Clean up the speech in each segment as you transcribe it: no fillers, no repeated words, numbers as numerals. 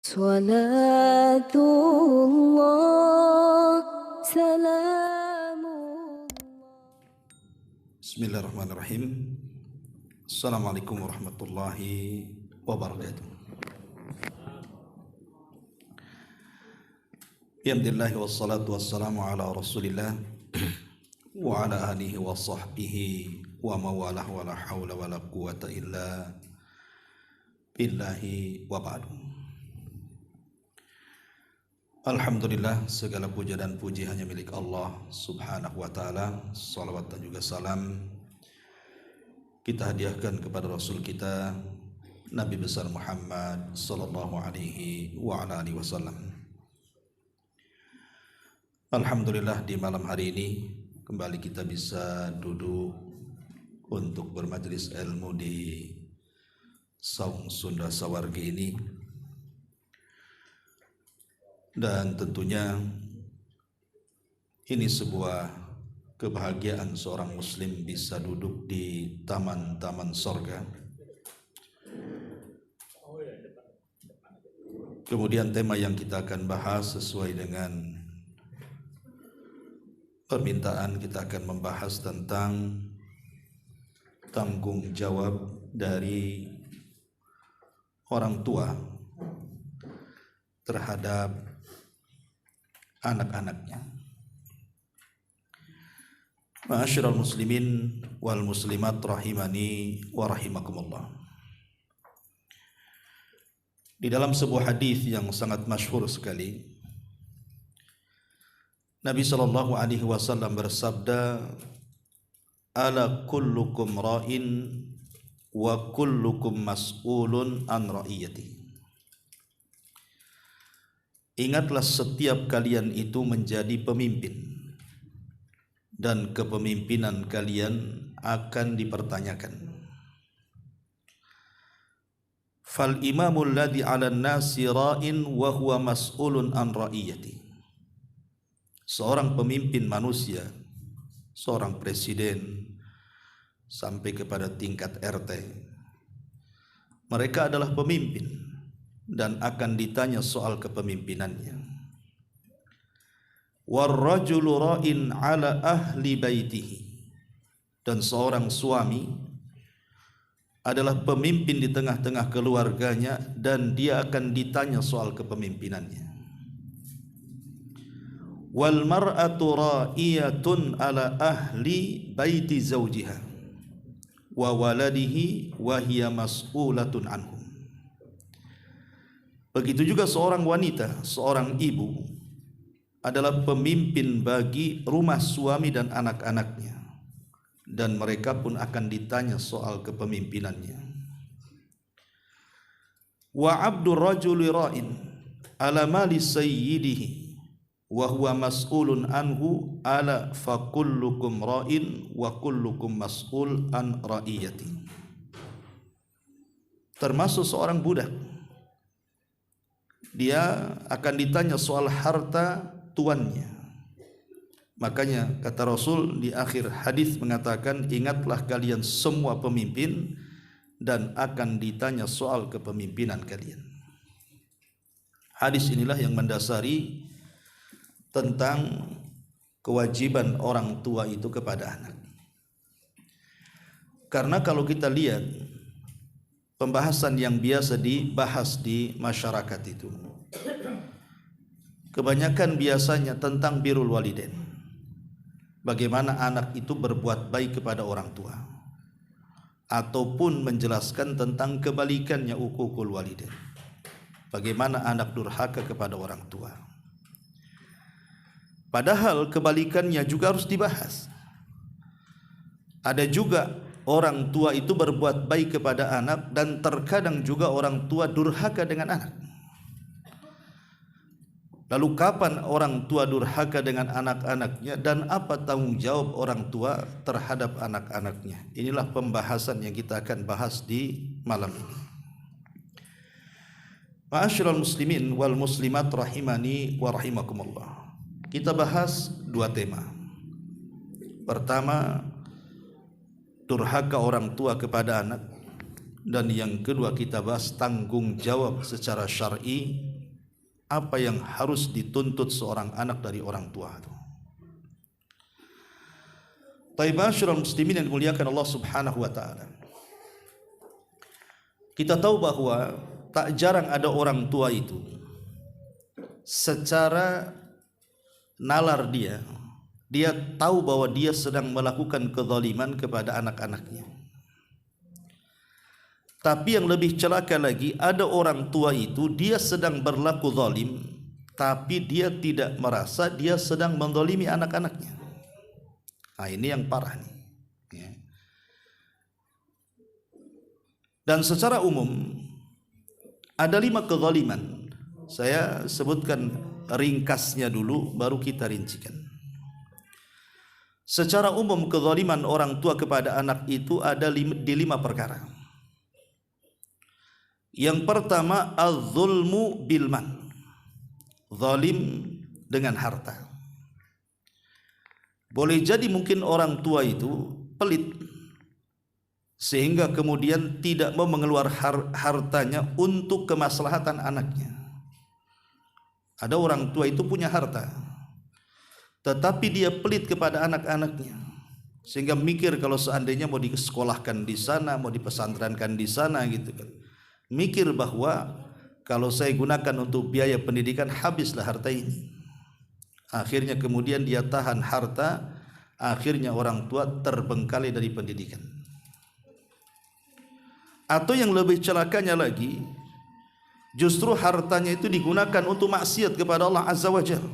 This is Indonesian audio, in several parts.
Salatullah, salamullah. Bismillahirrahmanirrahim. Assalamualaikum warahmatullahi wabarakatuh. Alhamdulillah wassalatu wassalamu ala rasulillah wa ala alihi wa sahbihi wa mawalah wa la hawla wa la quwata illa billahi wa ba'du. Alhamdulillah, segala puja dan puji hanya milik Allah subhanahu wa ta'ala. Salawat dan juga salam kita hadiahkan kepada Rasul kita Nabi besar Muhammad sallallahu alaihi wa ala alihi wasallam. Alhamdulillah, di malam hari ini kembali kita bisa duduk untuk bermajelis ilmu di Saung Sunda Sawargi ini. Dan tentunya ini sebuah kebahagiaan seorang muslim bisa duduk di taman-taman sorga. Kemudian tema yang kita akan bahas sesuai dengan permintaan, kita akan membahas tentang tanggung jawab dari orang tua terhadap anak-anaknya. Ma'asyiral muslimin wal muslimat rahimani wa rahimakumullah. Di dalam sebuah hadis yang sangat masyhur sekali, Nabi sallallahu alaihi wasallam bersabda, "Ala kullukum ra'in wa kullukum mas'ulun an ra'iyati." Ingatlah, setiap kalian itu menjadi pemimpin dan kepemimpinan kalian akan dipertanyakan. Fal imamul ladzi 'alan nasi ra'in wa huwa mas'ulun an ra'iyati. Seorang pemimpin manusia, seorang presiden sampai kepada tingkat RT, mereka adalah pemimpin dan akan ditanya soal kepemimpinannya. Warrajulu ra'in 'ala ahli baitihi. Dan seorang suami adalah pemimpin di tengah-tengah keluarganya dan dia akan ditanya soal kepemimpinannya. Wal mar'atu ra'iyatun 'ala ahli baiti zawjiha wa waladihi wa hiya mas'ulatun anhum. Begitu juga seorang wanita, seorang ibu adalah pemimpin bagi rumah suami dan anak-anaknya, dan mereka pun akan ditanya soal kepemimpinannya. Wa abdur rajuli ra'in ala mali sayyidihi wa huwa mas'ulun anhu ala fa kullukum ra'in wa kullukum mas'ul an ra'iyati. Termasuk seorang budak, dia akan ditanya soal harta tuannya. Makanya kata Rasul di akhir hadis mengatakan, ingatlah kalian semua pemimpin dan akan ditanya soal kepemimpinan kalian. Hadis inilah yang mendasari tentang kewajiban orang tua itu kepada anak. Karena kalau kita lihat pembahasan yang biasa dibahas di masyarakat itu, kebanyakan biasanya tentang birrul walidain. Bagaimana anak itu berbuat baik kepada orang tua, ataupun menjelaskan tentang kebalikannya, uququl walidain. Bagaimana anak durhaka kepada orang tua. Padahal kebalikannya juga harus dibahas. Ada juga orang tua itu berbuat baik kepada anak, dan terkadang juga orang tua durhaka dengan anak. Lalu kapan orang tua durhaka dengan anak-anaknya, dan apa tanggung jawab orang tua terhadap anak-anaknya? Inilah pembahasan yang kita akan bahas di malam ini. Ma'asyiral muslimin wal muslimat rahimani wa rahimakumullah. Kita bahas dua tema. Pertama, durhaka orang tua kepada anak, dan yang kedua kita bahas tanggung jawab secara syar'i apa yang harus dituntut seorang anak dari orang tua itu. Ma'asyiral muslimin yang dimuliakan Allah Subhanahu wa taala. Kita tahu bahwa tak jarang ada orang tua itu secara nalar dia tahu bahwa dia sedang melakukan kezaliman kepada anak-anaknya. Tapi yang lebih celaka lagi, ada orang tua itu dia sedang berlaku zalim, tapi dia tidak merasa dia sedang menzalimi anak-anaknya. Nah, ini yang parah nih. Ya. Dan secara umum ada 5 kezaliman. Saya sebutkan ringkasnya dulu, baru kita rincikan. Secara umum kezaliman orang tua kepada anak itu ada di 5 perkara. Yang pertama, az-zulmu bil mal, zalim dengan harta. Boleh jadi mungkin orang tua itu pelit, sehingga kemudian tidak mau mengeluarkan hartanya untuk kemaslahatan anaknya. Ada orang tua itu punya harta, tetapi dia pelit kepada anak-anaknya, sehingga mikir kalau seandainya mau disekolahkan di sana, mau dipesantrenkan di sana gitu kan. Mikir bahwa kalau saya gunakan untuk biaya pendidikan, habislah harta ini. Akhirnya kemudian dia tahan harta, akhirnya orang tua terbengkalai dari pendidikan. Atau yang lebih celakanya lagi, justru hartanya itu digunakan untuk maksiat kepada Allah Azza wa Jalla.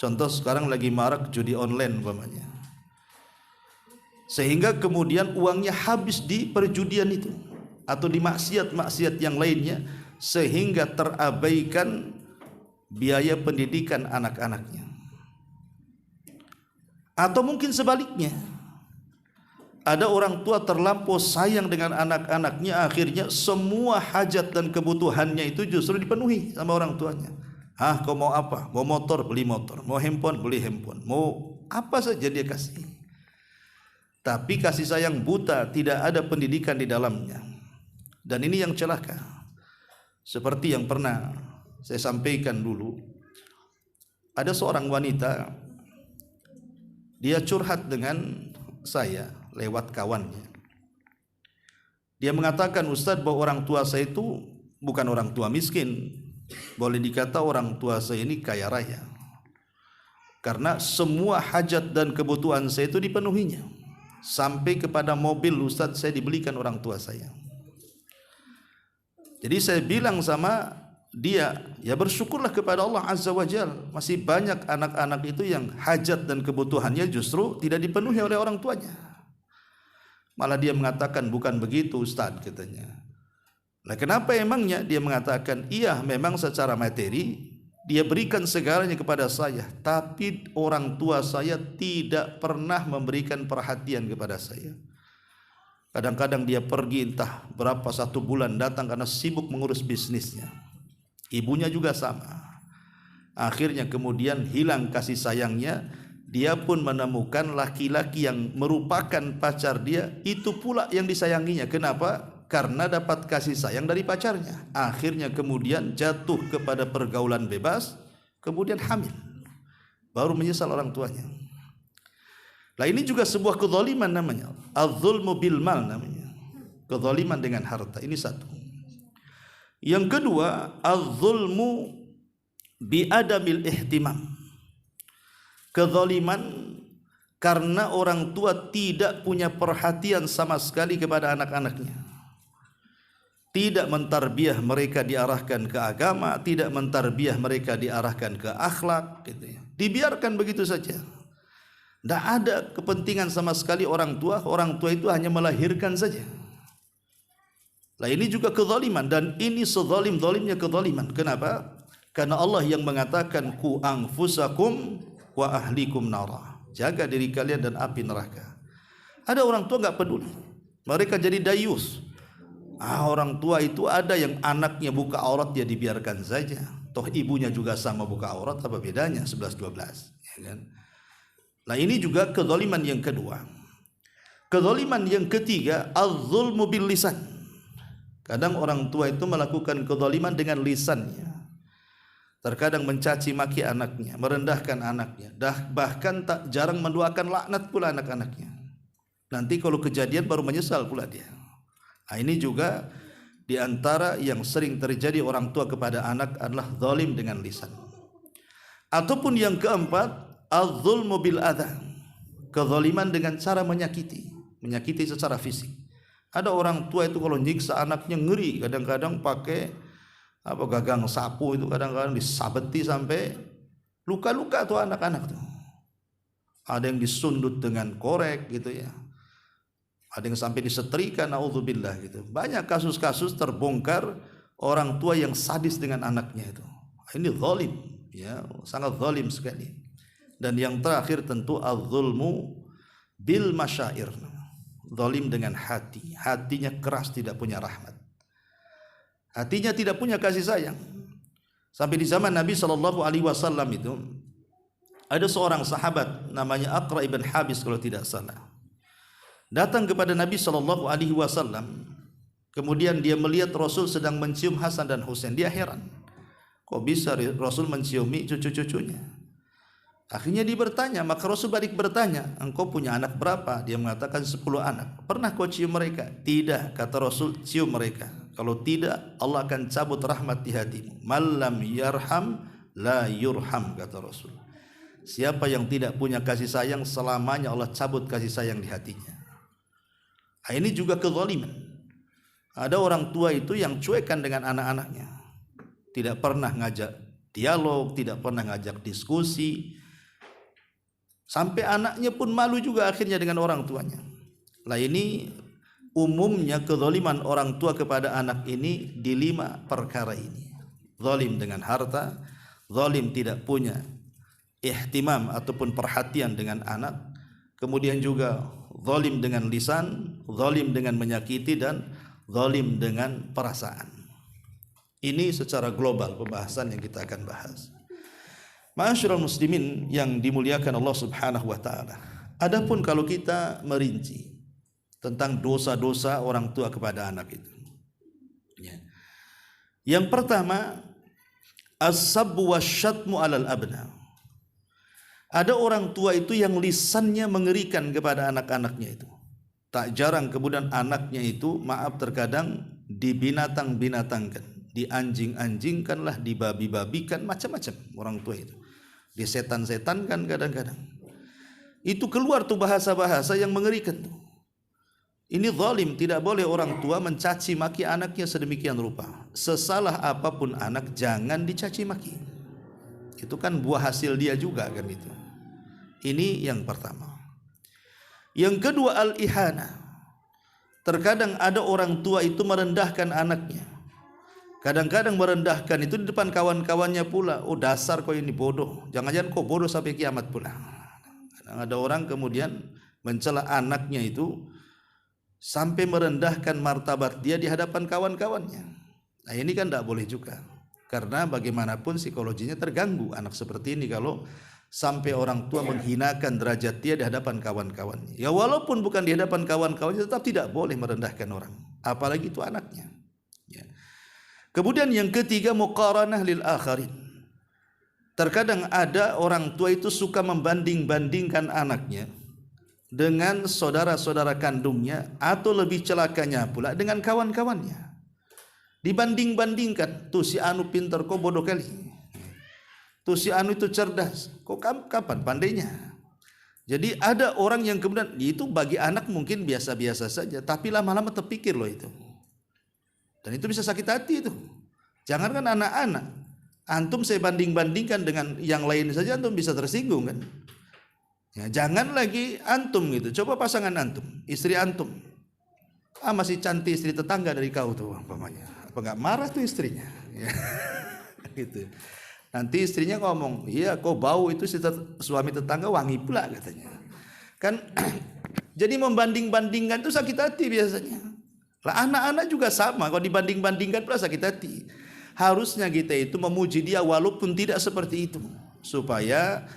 Contoh sekarang lagi marak judi online umpamanya, sehingga kemudian uangnya habis di perjudian itu atau di maksiat-maksiat yang lainnya, sehingga terabaikan biaya pendidikan anak-anaknya. Atau mungkin sebaliknya, ada orang tua terlampau sayang dengan anak-anaknya, akhirnya semua hajat dan kebutuhannya itu justru dipenuhi sama orang tuanya. Kau mau apa? Mau motor, beli motor. Mau handphone, beli handphone. Mau apa saja dia kasih. Tapi kasih sayang buta, tidak ada pendidikan di dalamnya. Dan ini yang celaka. Seperti yang pernah saya sampaikan dulu, ada seorang wanita, dia curhat dengan saya lewat kawannya. Dia mengatakan, Ustadz, bahwa orang tua saya itu bukan orang tua miskin, boleh dikata orang tua saya ini kaya raya, karena semua hajat dan kebutuhan saya itu dipenuhinya, sampai kepada mobil Ustadz saya dibelikan orang tua saya. Jadi saya bilang sama dia, ya bersyukurlah kepada Allah Azza wa Jalla, masih banyak anak-anak itu yang hajat dan kebutuhannya justru tidak dipenuhi oleh orang tuanya. Malah dia mengatakan, bukan begitu Ustaz, katanya. Nah, kenapa emangnya? Dia mengatakan, iya memang secara materi dia berikan segalanya kepada saya, tapi orang tua saya tidak pernah memberikan perhatian kepada saya. Kadang-kadang dia pergi entah berapa, 1 bulan datang karena sibuk mengurus bisnisnya. Ibunya juga sama. Akhirnya kemudian hilang kasih sayangnya. Dia pun menemukan laki-laki yang merupakan pacar dia, itu pula yang disayanginya. Kenapa? Karena dapat kasih sayang dari pacarnya. Akhirnya kemudian jatuh kepada pergaulan bebas, kemudian hamil. Baru menyesal orang tuanya. Nah, ini juga sebuah kezaliman namanya, az-zulmu bil mal namanya, kezaliman dengan harta. Ini satu. Yang kedua, az-zulmu bi adamil ihtimam, kezaliman karena orang tua tidak punya perhatian sama sekali kepada anak-anaknya. Tidak mentarbiah mereka diarahkan ke agama, tidak mentarbiah mereka diarahkan ke akhlak, gitu ya. Dibiarkan begitu saja. Tidak ada kepentingan sama sekali orang tua itu hanya melahirkan saja. Nah, ini juga kezaliman, dan ini sezalim-zalimnya kezaliman. Kenapa? Karena Allah yang mengatakan, ku anfusakum wa ahlikum nara, jaga diri kalian dan api neraka. Ada orang tua nggak peduli, mereka jadi dayus. Orang tua itu ada yang anaknya buka aurat dia dibiarkan saja, toh ibunya juga sama buka aurat, apa bedanya 11-12, ya kan? Nah, ini juga kezaliman yang kedua. Kezaliman yang ketiga, az-zulmu bil lisan. Kadang orang tua itu melakukan kezaliman dengan lisannya. terkadang mencaci maki anaknya, merendahkan anaknya, bahkan tak jarang mendoakan laknat pula anak-anaknya. Nanti kalau kejadian baru menyesal pula dia. Nah, ini juga di antara yang sering terjadi orang tua kepada anak adalah zalim dengan lisan. Ataupun yang keempat, az-zulmu bil adha, kezaliman dengan cara menyakiti secara fisik. Ada orang tua itu kalau nyiksa anaknya ngeri, kadang-kadang pakai gagang sapu itu, kadang-kadang disabeti sampai luka-luka tuh anak-anak tuh. Ada yang disundut dengan korek gitu ya. Ada yang sampai disetrika, naudzubillah gitu. Banyak kasus-kasus terbongkar orang tua yang sadis dengan anaknya itu. Ini zalim, ya, sangat zalim sekali. Dan yang terakhir tentu az-zulmu bil masyair. Zalim dengan hati. Hatinya keras, tidak punya rahmat. Hatinya tidak punya kasih sayang. Sampai di zaman Nabi SAW itu ada seorang sahabat namanya Aqra ibn Habis kalau tidak salah. Datang kepada Nabi SAW. Kemudian dia melihat Rasul sedang mencium Hasan dan Husain. Dia heran, kok bisa Rasul menciumi cucu-cucunya. Akhirnya dia bertanya, maka Rasul balik bertanya, engkau punya anak berapa? Dia mengatakan 10 anak. Pernah kau cium mereka? Tidak, kata Rasul, cium mereka. Kalau tidak, Allah akan cabut rahmat di hatimu. Malam yarham la yurham, kata Rasul. Siapa yang tidak punya kasih sayang, selamanya Allah cabut kasih sayang di hatinya. Nah, ini juga kezaliman. Ada orang tua itu yang cuekan dengan anak-anaknya, tidak pernah ngajak dialog, tidak pernah ngajak diskusi, sampai anaknya pun malu juga akhirnya dengan orang tuanya. Lah ini umumnya kezaliman orang tua kepada anak ini di 5 perkara ini. Zalim dengan harta, zalim tidak punya ihtimam ataupun perhatian dengan anak, kemudian juga zalim dengan lisan, zalim dengan menyakiti, dan zalim dengan perasaan. Ini secara global pembahasan yang kita akan bahas. Ma'asyiral muslimin yang dimuliakan Allah Subhanahu wa taala. Adapun kalau kita merinci tentang dosa-dosa orang tua kepada anak itu. Ya. Yang pertama, as-sabbu wasyatmu 'alal abna. Ada orang tua itu yang lisannya mengerikan kepada anak-anaknya itu. Tak jarang kemudian anaknya itu, maaf, terkadang dibinatang-binatangkan, dianjing-anjingkanlah, dibabi-babikan, macam-macam orang tua itu. Disetan-setankan kadang-kadang. Itu keluar tuh bahasa-bahasa yang mengerikan tuh. Ini zalim, tidak boleh orang tua mencaci maki anaknya sedemikian rupa. Sesalah apapun anak jangan dicaci maki. Itu kan buah hasil dia juga kan itu. Ini yang pertama. Yang kedua, al-ihana. Terkadang ada orang tua itu merendahkan anaknya. Kadang-kadang merendahkan itu di depan kawan-kawannya pula. Oh, dasar kau ini bodoh. Jangan-jangan kau bodoh sampai kiamat pula. Kadang ada orang kemudian mencela anaknya itu sampai merendahkan martabat dia di hadapan kawan-kawannya. Nah, ini kan tidak boleh juga. Karena bagaimanapun psikologinya terganggu anak seperti ini kalau sampai orang tua menghinakan derajat dia di hadapan kawan-kawannya. Ya walaupun bukan di hadapan kawan-kawannya, tetap tidak boleh merendahkan orang, apalagi itu anaknya. Ya. Kemudian yang ketiga, muqaranah lil akharin. Terkadang ada orang tua itu suka membanding-bandingkan anaknya dengan saudara-saudara kandungnya, atau lebih celakanya pula dengan kawan-kawannya. Dibanding-bandingkan, tuh si anu pintar, kok bodoh kali. Tuh si anu itu cerdas, kok kapan pandainya. Jadi ada orang yang kemudian itu bagi anak mungkin biasa-biasa saja, tapi lama-lama terpikir loh itu. Dan itu bisa sakit hati itu. Jangankan anak-anak, antum saya banding-bandingkan dengan yang lain saja antum bisa tersinggung kan. Ya, jangan lagi antum gitu. Coba pasangan antum, istri antum. Masih cantik istri tetangga dari kau tuh umpamanya. Apa enggak marah tuh istrinya? Ya. Gitu. Nanti istrinya ngomong, iya kok bau itu suami tetangga wangi pula katanya. Kan jadi membanding-bandingkan itu sakit hati biasanya. Lah anak-anak juga sama, kalau dibanding-bandingkan pula sakit hati. Harusnya kita itu memuji dia walaupun tidak seperti itu, supaya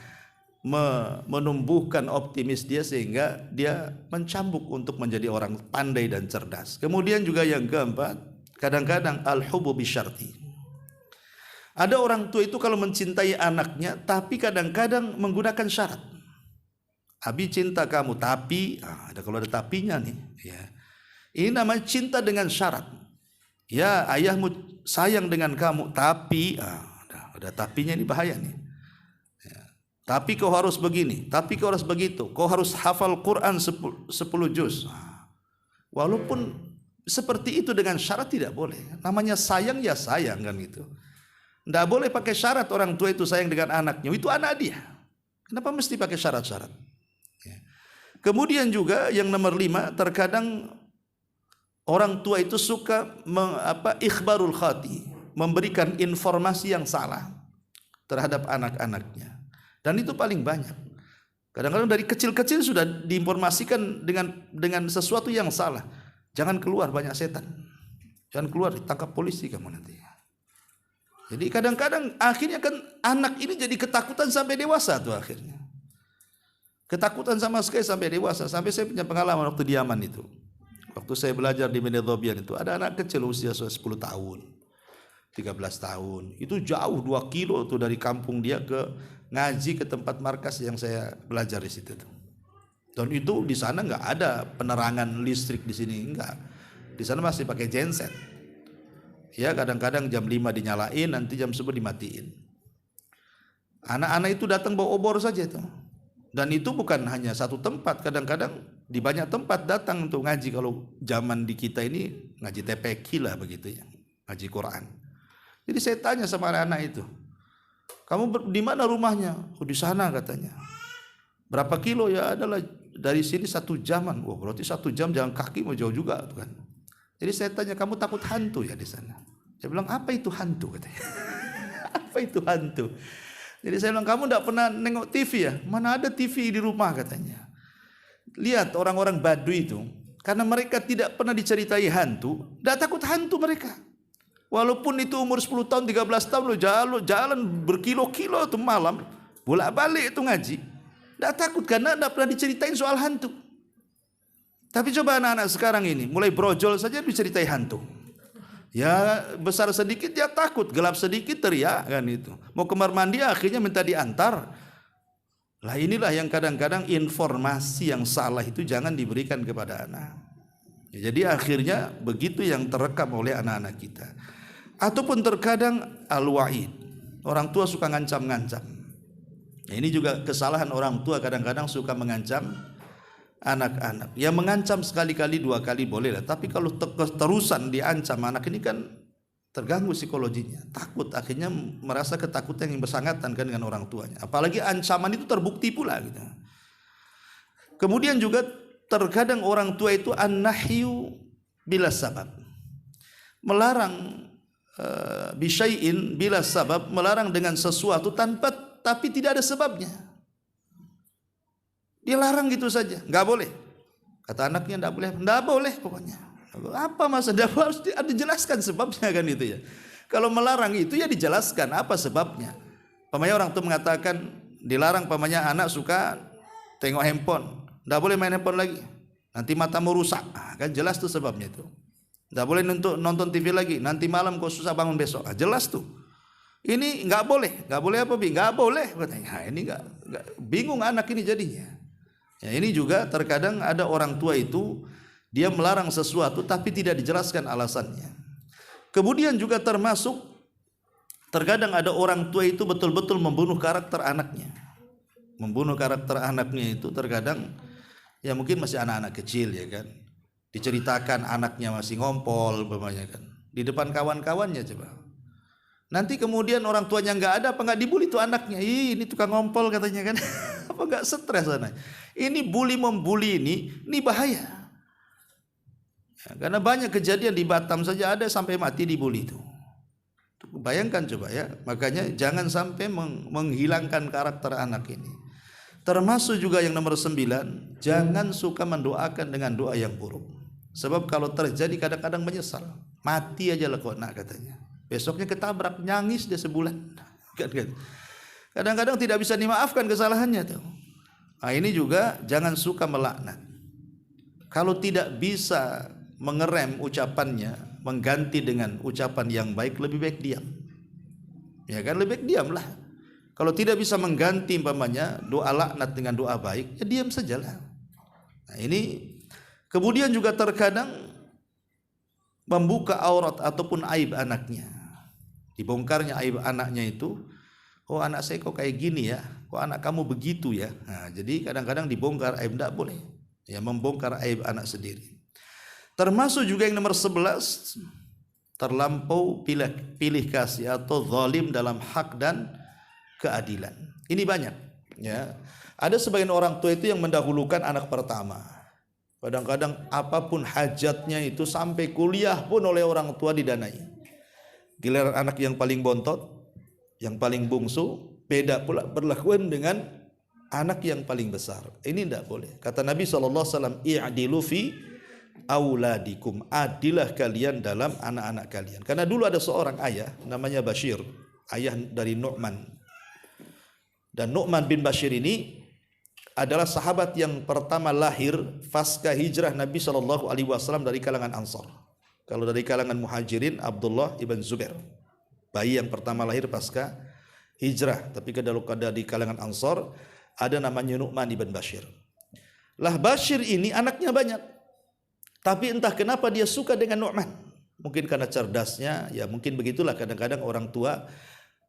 menumbuhkan optimis dia sehingga dia mencambuk untuk menjadi orang pandai dan cerdas. Kemudian juga yang keempat, kadang-kadang al-hubbu bisyarti. Ada orang tua itu kalau mencintai anaknya, tapi kadang-kadang menggunakan syarat. Abi cinta kamu, tapi ada kalau ada tapinya nih. Ya. Ini namanya cinta dengan syarat. Ya, ayahmu sayang dengan kamu, tapi ada tapinya, ini bahaya nih. Ya. Tapi kau harus begini, tapi kau harus begitu. Kau harus hafal Quran 10 juz. Walaupun seperti itu dengan syarat tidak boleh. Namanya sayang ya sayang kan gitu. Tidak boleh pakai syarat orang tua itu sayang dengan anaknya. Itu anak dia. Kenapa mesti pakai syarat-syarat? Ya. Kemudian juga yang nomor 5, terkadang orang tua itu suka ikhbarul khati, memberikan informasi yang salah terhadap anak-anaknya. Dan itu paling banyak. Kadang-kadang dari kecil-kecil sudah diinformasikan dengan sesuatu yang salah. Jangan keluar, banyak setan. Jangan keluar, ditangkap polisi kamu nanti. Jadi kadang-kadang akhirnya kan anak ini jadi ketakutan sampai dewasa tuh akhirnya. Ketakutan sama sekali sampai dewasa. Sampai saya punya pengalaman waktu di Yaman itu. Waktu saya belajar di Mediterranean itu, ada anak kecil usia 10 tahun, 13 tahun. Itu jauh 2 kilo tuh dari kampung dia ke ngaji ke tempat markas yang saya belajar di situ tuh. Dan itu di sana nggak ada penerangan listrik di sini, enggak. Di sana masih pakai genset. Ya, kadang-kadang jam 5 dinyalain, nanti jam 10 dimatiin. Anak-anak itu datang bawa obor saja itu. Dan itu bukan hanya satu tempat, kadang-kadang di banyak tempat datang untuk ngaji. Kalau zaman di kita ini ngaji TPQ lah begitu ya, ngaji Quran. Jadi saya tanya sama anak-anak itu, kamu di mana rumahnya? Oh, di sana katanya. Berapa kilo? Ya adalah dari sini 1 jaman. Wah, berarti 1 jam jalan kaki mau jauh juga tuh kan. Jadi saya tanya, kamu takut hantu ya di sana? Dia bilang, apa itu hantu katanya. Apa itu hantu? Jadi saya bilang, kamu tidak pernah nengok TV ya? Mana ada TV di rumah katanya. Lihat orang-orang Baduy itu, karena mereka tidak pernah diceritai hantu, tidak takut hantu mereka. Walaupun itu umur 10 tahun, 13 tahun, lo jalan berkilo-kilo itu malam, bolak-balik itu ngaji, tidak takut karena tidak pernah diceritain soal hantu. Tapi coba anak-anak sekarang ini, mulai brojol saja diceritai hantu. Ya besar sedikit dia takut, gelap sedikit teriak kan itu. Mau kamar mandi akhirnya minta diantar. Lah inilah yang kadang-kadang informasi yang salah itu jangan diberikan kepada anak. Ya, jadi akhirnya begitu yang terekam oleh anak-anak kita. Ataupun terkadang al-wa'id. Orang tua suka ngancam-ngancam. Ya, ini juga kesalahan orang tua, kadang-kadang suka mengancam anak-anak. Ya mengancam sekali-kali 2 kali boleh lah. Tapi kalau terusan diancam, anak ini kan terganggu psikologinya, takut, akhirnya merasa ketakutan yang bersangkutan kan dengan orang tuanya. Apalagi ancaman itu terbukti pula gitu. Kemudian juga terkadang orang tua itu an-nahyu bila sabab, melarang bisyai'in bila sabab, melarang dengan sesuatu tapi tidak ada sebabnya. Dia larang gitu saja, nggak boleh. Kata anaknya nggak boleh pokoknya. Apa masa dia harus dijelaskan sebabnya kan itu ya. Kalau melarang itu ya dijelaskan apa sebabnya. Pamannya orang tua mengatakan dilarang, pamannya anak suka tengok handphone, nggak boleh main handphone lagi, nanti matamu rusak. Kan jelas tuh sebabnya itu. Nggak boleh nonton TV lagi, nanti malam kau susah bangun besok. Jelas tuh. Ini nggak boleh apa bi? Nggak boleh. Katanya, ini nggak bingung anak ini jadinya. Ya, ini juga terkadang ada orang tua itu dia melarang sesuatu tapi tidak dijelaskan alasannya. Kemudian juga termasuk terkadang ada orang tua itu betul-betul membunuh karakter anaknya. Membunuh karakter anaknya itu terkadang ya mungkin masih anak-anak kecil ya kan. Diceritakan anaknya masih ngompol umpamanya kan. Di depan kawan-kawannya coba. Nanti kemudian orang tuanya nggak ada, apa nggak dibully tuh anaknya. Ini tukang ngompol katanya kan. Apa nggak stres sana. Ini bully membuli ini bahaya. Ya, karena banyak kejadian di Batam saja ada sampai mati dibully itu. Bayangkan coba ya. Makanya jangan sampai menghilangkan karakter anak ini. Termasuk juga yang nomor 9, jangan suka mendoakan dengan doa yang buruk. Sebab kalau terjadi kadang-kadang menyesal. Mati aja lah kok nak katanya. Besoknya ketabrak, nyangis dia sebulan. Kadang-kadang tidak bisa dimaafkan kesalahannya tuh. Nah, ini juga jangan suka melaknat. Kalau tidak bisa mengerem ucapannya, mengganti dengan ucapan yang baik, lebih baik diam. Ya kan, lebih baik diamlah. Kalau tidak bisa mengganti umpamanya doa laknat dengan doa baik, ya diam sajalah. Nah, ini kemudian juga terkadang membuka aurat ataupun aib anaknya. Dibongkarnya aib anaknya itu, oh anak saya kok kayak gini ya, kok anak kamu begitu ya. Nah, jadi kadang-kadang dibongkar aib, tidak boleh. Ya, membongkar aib anak sendiri. Termasuk juga yang nomor 11, terlampau pilih kasih atau zalim dalam hak dan keadilan. Ini banyak. Ya, ada sebagian orang tua itu yang mendahulukan anak pertama. Kadang-kadang apapun hajatnya itu sampai kuliah pun oleh orang tua didanai. Giliran anak yang paling bontot, yang paling bungsu, beda pula berlakuan dengan anak yang paling besar. Ini tidak boleh. Kata Nabi SAW, i'dilu fi auladikum, adilah kalian dalam anak-anak kalian. Karena dulu ada seorang ayah namanya Bashir, ayah dari Nu'man. Dan Nu'man bin Bashir ini adalah sahabat yang pertama lahir pasca hijrah Nabi SAW dari kalangan Ansar. Kalau dari kalangan Muhajirin, Abdullah ibn Zubair, bayi yang pertama lahir pasca hijrah. Tapi kalau di kalangan Ansar ada namanya Nu'man ibn Bashir. Lah Bashir ini anaknya banyak, tapi entah kenapa dia suka dengan Nu'man. Mungkin karena cerdasnya, ya mungkin begitulah. Kadang-kadang orang tua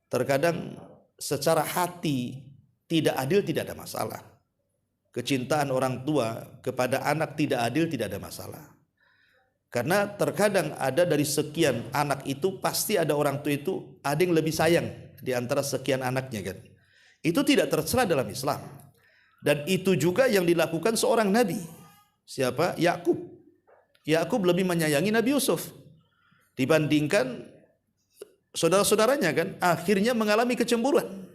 terkadang secara hati tidak adil, tidak ada masalah. Kecintaan orang tua kepada anak tidak adil, tidak ada masalah. Karena terkadang ada dari sekian anak itu pasti ada orang tua itu ada yang lebih sayang di antara sekian anaknya kan. Itu tidak tercela dalam Islam. Dan itu juga yang dilakukan seorang nabi. Siapa? Yakub. Yakub lebih menyayangi Nabi Yusuf dibandingkan saudara-saudaranya kan. Akhirnya mengalami kecemburuan.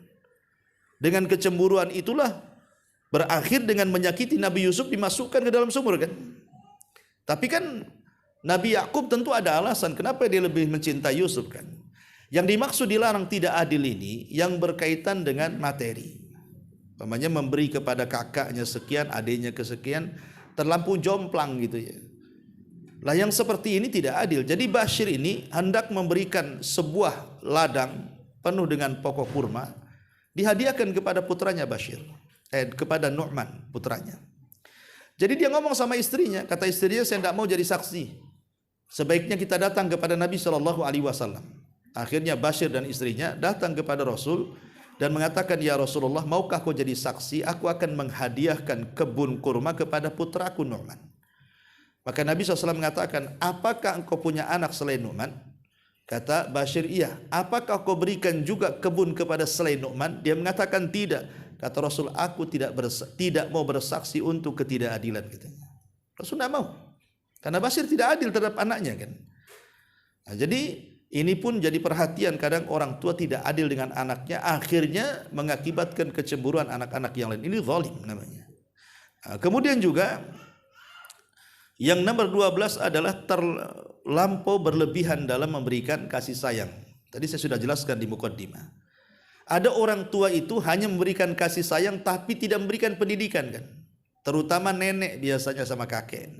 Dengan kecemburuan itulah berakhir dengan menyakiti Nabi Yusuf, dimasukkan ke dalam sumur kan. Tapi kan Nabi Yakub tentu ada alasan kenapa dia lebih mencintai Yusuf kan. Yang dimaksud dilarang tidak adil ini yang berkaitan dengan materi. Namanya memberi kepada kakaknya sekian, adiknya kesekian, terlampau jomplang gitu ya. Lah yang seperti ini tidak adil. Jadi Bashir ini hendak memberikan sebuah ladang penuh dengan pokok kurma, dihadiahkan kepada putranya Bashir. Kepada Nu'man putranya. Jadi dia ngomong sama istrinya, kata istrinya, saya tidak mau jadi saksi. Sebaiknya kita datang kepada Nabi SAW. Akhirnya Bashir dan istrinya datang kepada Rasul dan mengatakan, ya Rasulullah, maukah kau jadi saksi? Aku akan menghadiahkan kebun kurma kepada putraku Nu'man. Maka Nabi SAW mengatakan, apakah engkau punya anak selain Nu'man? Kata Bashir, iya. Apakah kau berikan juga kebun kepada selain Nu'man? Dia mengatakan tidak. Kata Rasul, aku tidak mau bersaksi untuk ketidakadilan. Katanya. Rasul tidak mau. Karena Bashir tidak adil terhadap anaknya kan. Nah, jadi ini pun jadi perhatian, kadang orang tua tidak adil dengan anaknya, akhirnya mengakibatkan kecemburuan anak-anak yang lain. Ini zalim namanya. Nah, kemudian juga yang nomor 12 adalah terlampau berlebihan dalam memberikan kasih sayang. Tadi saya sudah jelaskan di mukaddimah. Ada orang tua itu hanya memberikan kasih sayang tapi tidak memberikan pendidikan kan. Terutama nenek biasanya sama kakek.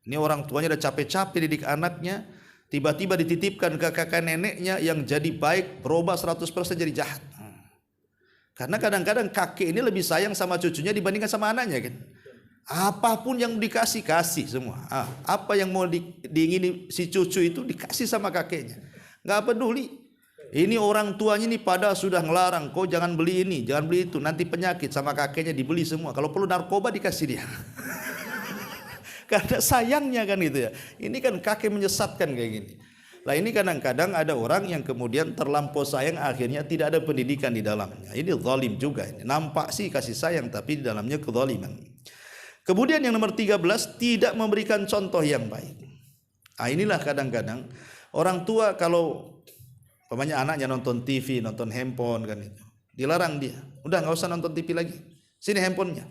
Ini orang tuanya udah capek-capek didik anaknya, tiba-tiba dititipkan ke kakak neneknya yang jadi baik, berubah 100% jadi jahat. Karena kadang-kadang kakek ini lebih sayang sama cucunya dibandingkan sama anaknya kan. Apapun yang dikasih, kasih semua. Apa yang mau diingini si cucu itu dikasih sama kakeknya. Gak peduli. Ini orang tuanya ini padahal sudah ngelarang, kau jangan beli ini, jangan beli itu, nanti penyakit, sama kakeknya dibeli semua. Kalau perlu narkoba dikasih dia. Karena sayangnya kan gitu ya. Ini kan kakek menyesatkan kayak gini. Lah ini kadang-kadang ada orang yang kemudian terlampau sayang, akhirnya tidak ada pendidikan di dalamnya. Ini zalim juga. Ini nampak sih kasih sayang tapi di dalamnya kezaliman. Kemudian yang nomor 13, tidak memberikan contoh yang baik. Inilah kadang-kadang orang tua kalau umpamanya anaknya nonton TV, nonton handphone kan itu, dilarang dia. Udah nggak usah nonton TV lagi. Sini handphonenya.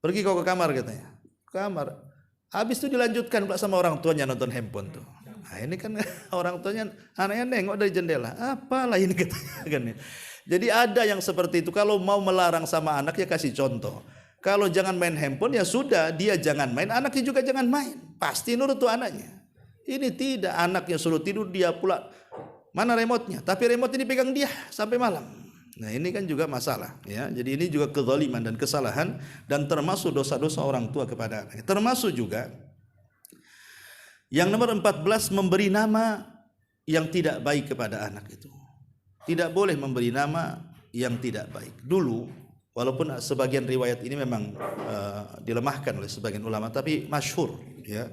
Pergi kau ke kamar katanya. Kamar. Habis itu dilanjutkan pula sama orang tuanya nonton handphone tuh. Nah, ini kan orang tuanya anaknya nengok dari jendela. Apalah ini katanya kan. Jadi ada yang seperti itu. Kalau mau melarang sama anak ya kasih contoh. Kalau jangan main handphone ya sudah, dia jangan main, anaknya juga jangan main. Pasti nurut tuh anaknya. Ini tidak, anaknya suruh tidur dia pula Mana remote-nya? Tapi remote ini pegang dia sampai malam. Nah, ini kan juga masalah, ya. Jadi ini juga kezaliman dan kesalahan dan termasuk dosa-dosa orang tua kepada anaknya. Termasuk juga yang nomor 14, memberi nama yang tidak baik kepada anak itu. Tidak boleh memberi nama yang tidak baik. Dulu, walaupun sebagian riwayat ini memang dilemahkan oleh sebagian ulama, tapi masyhur, ya.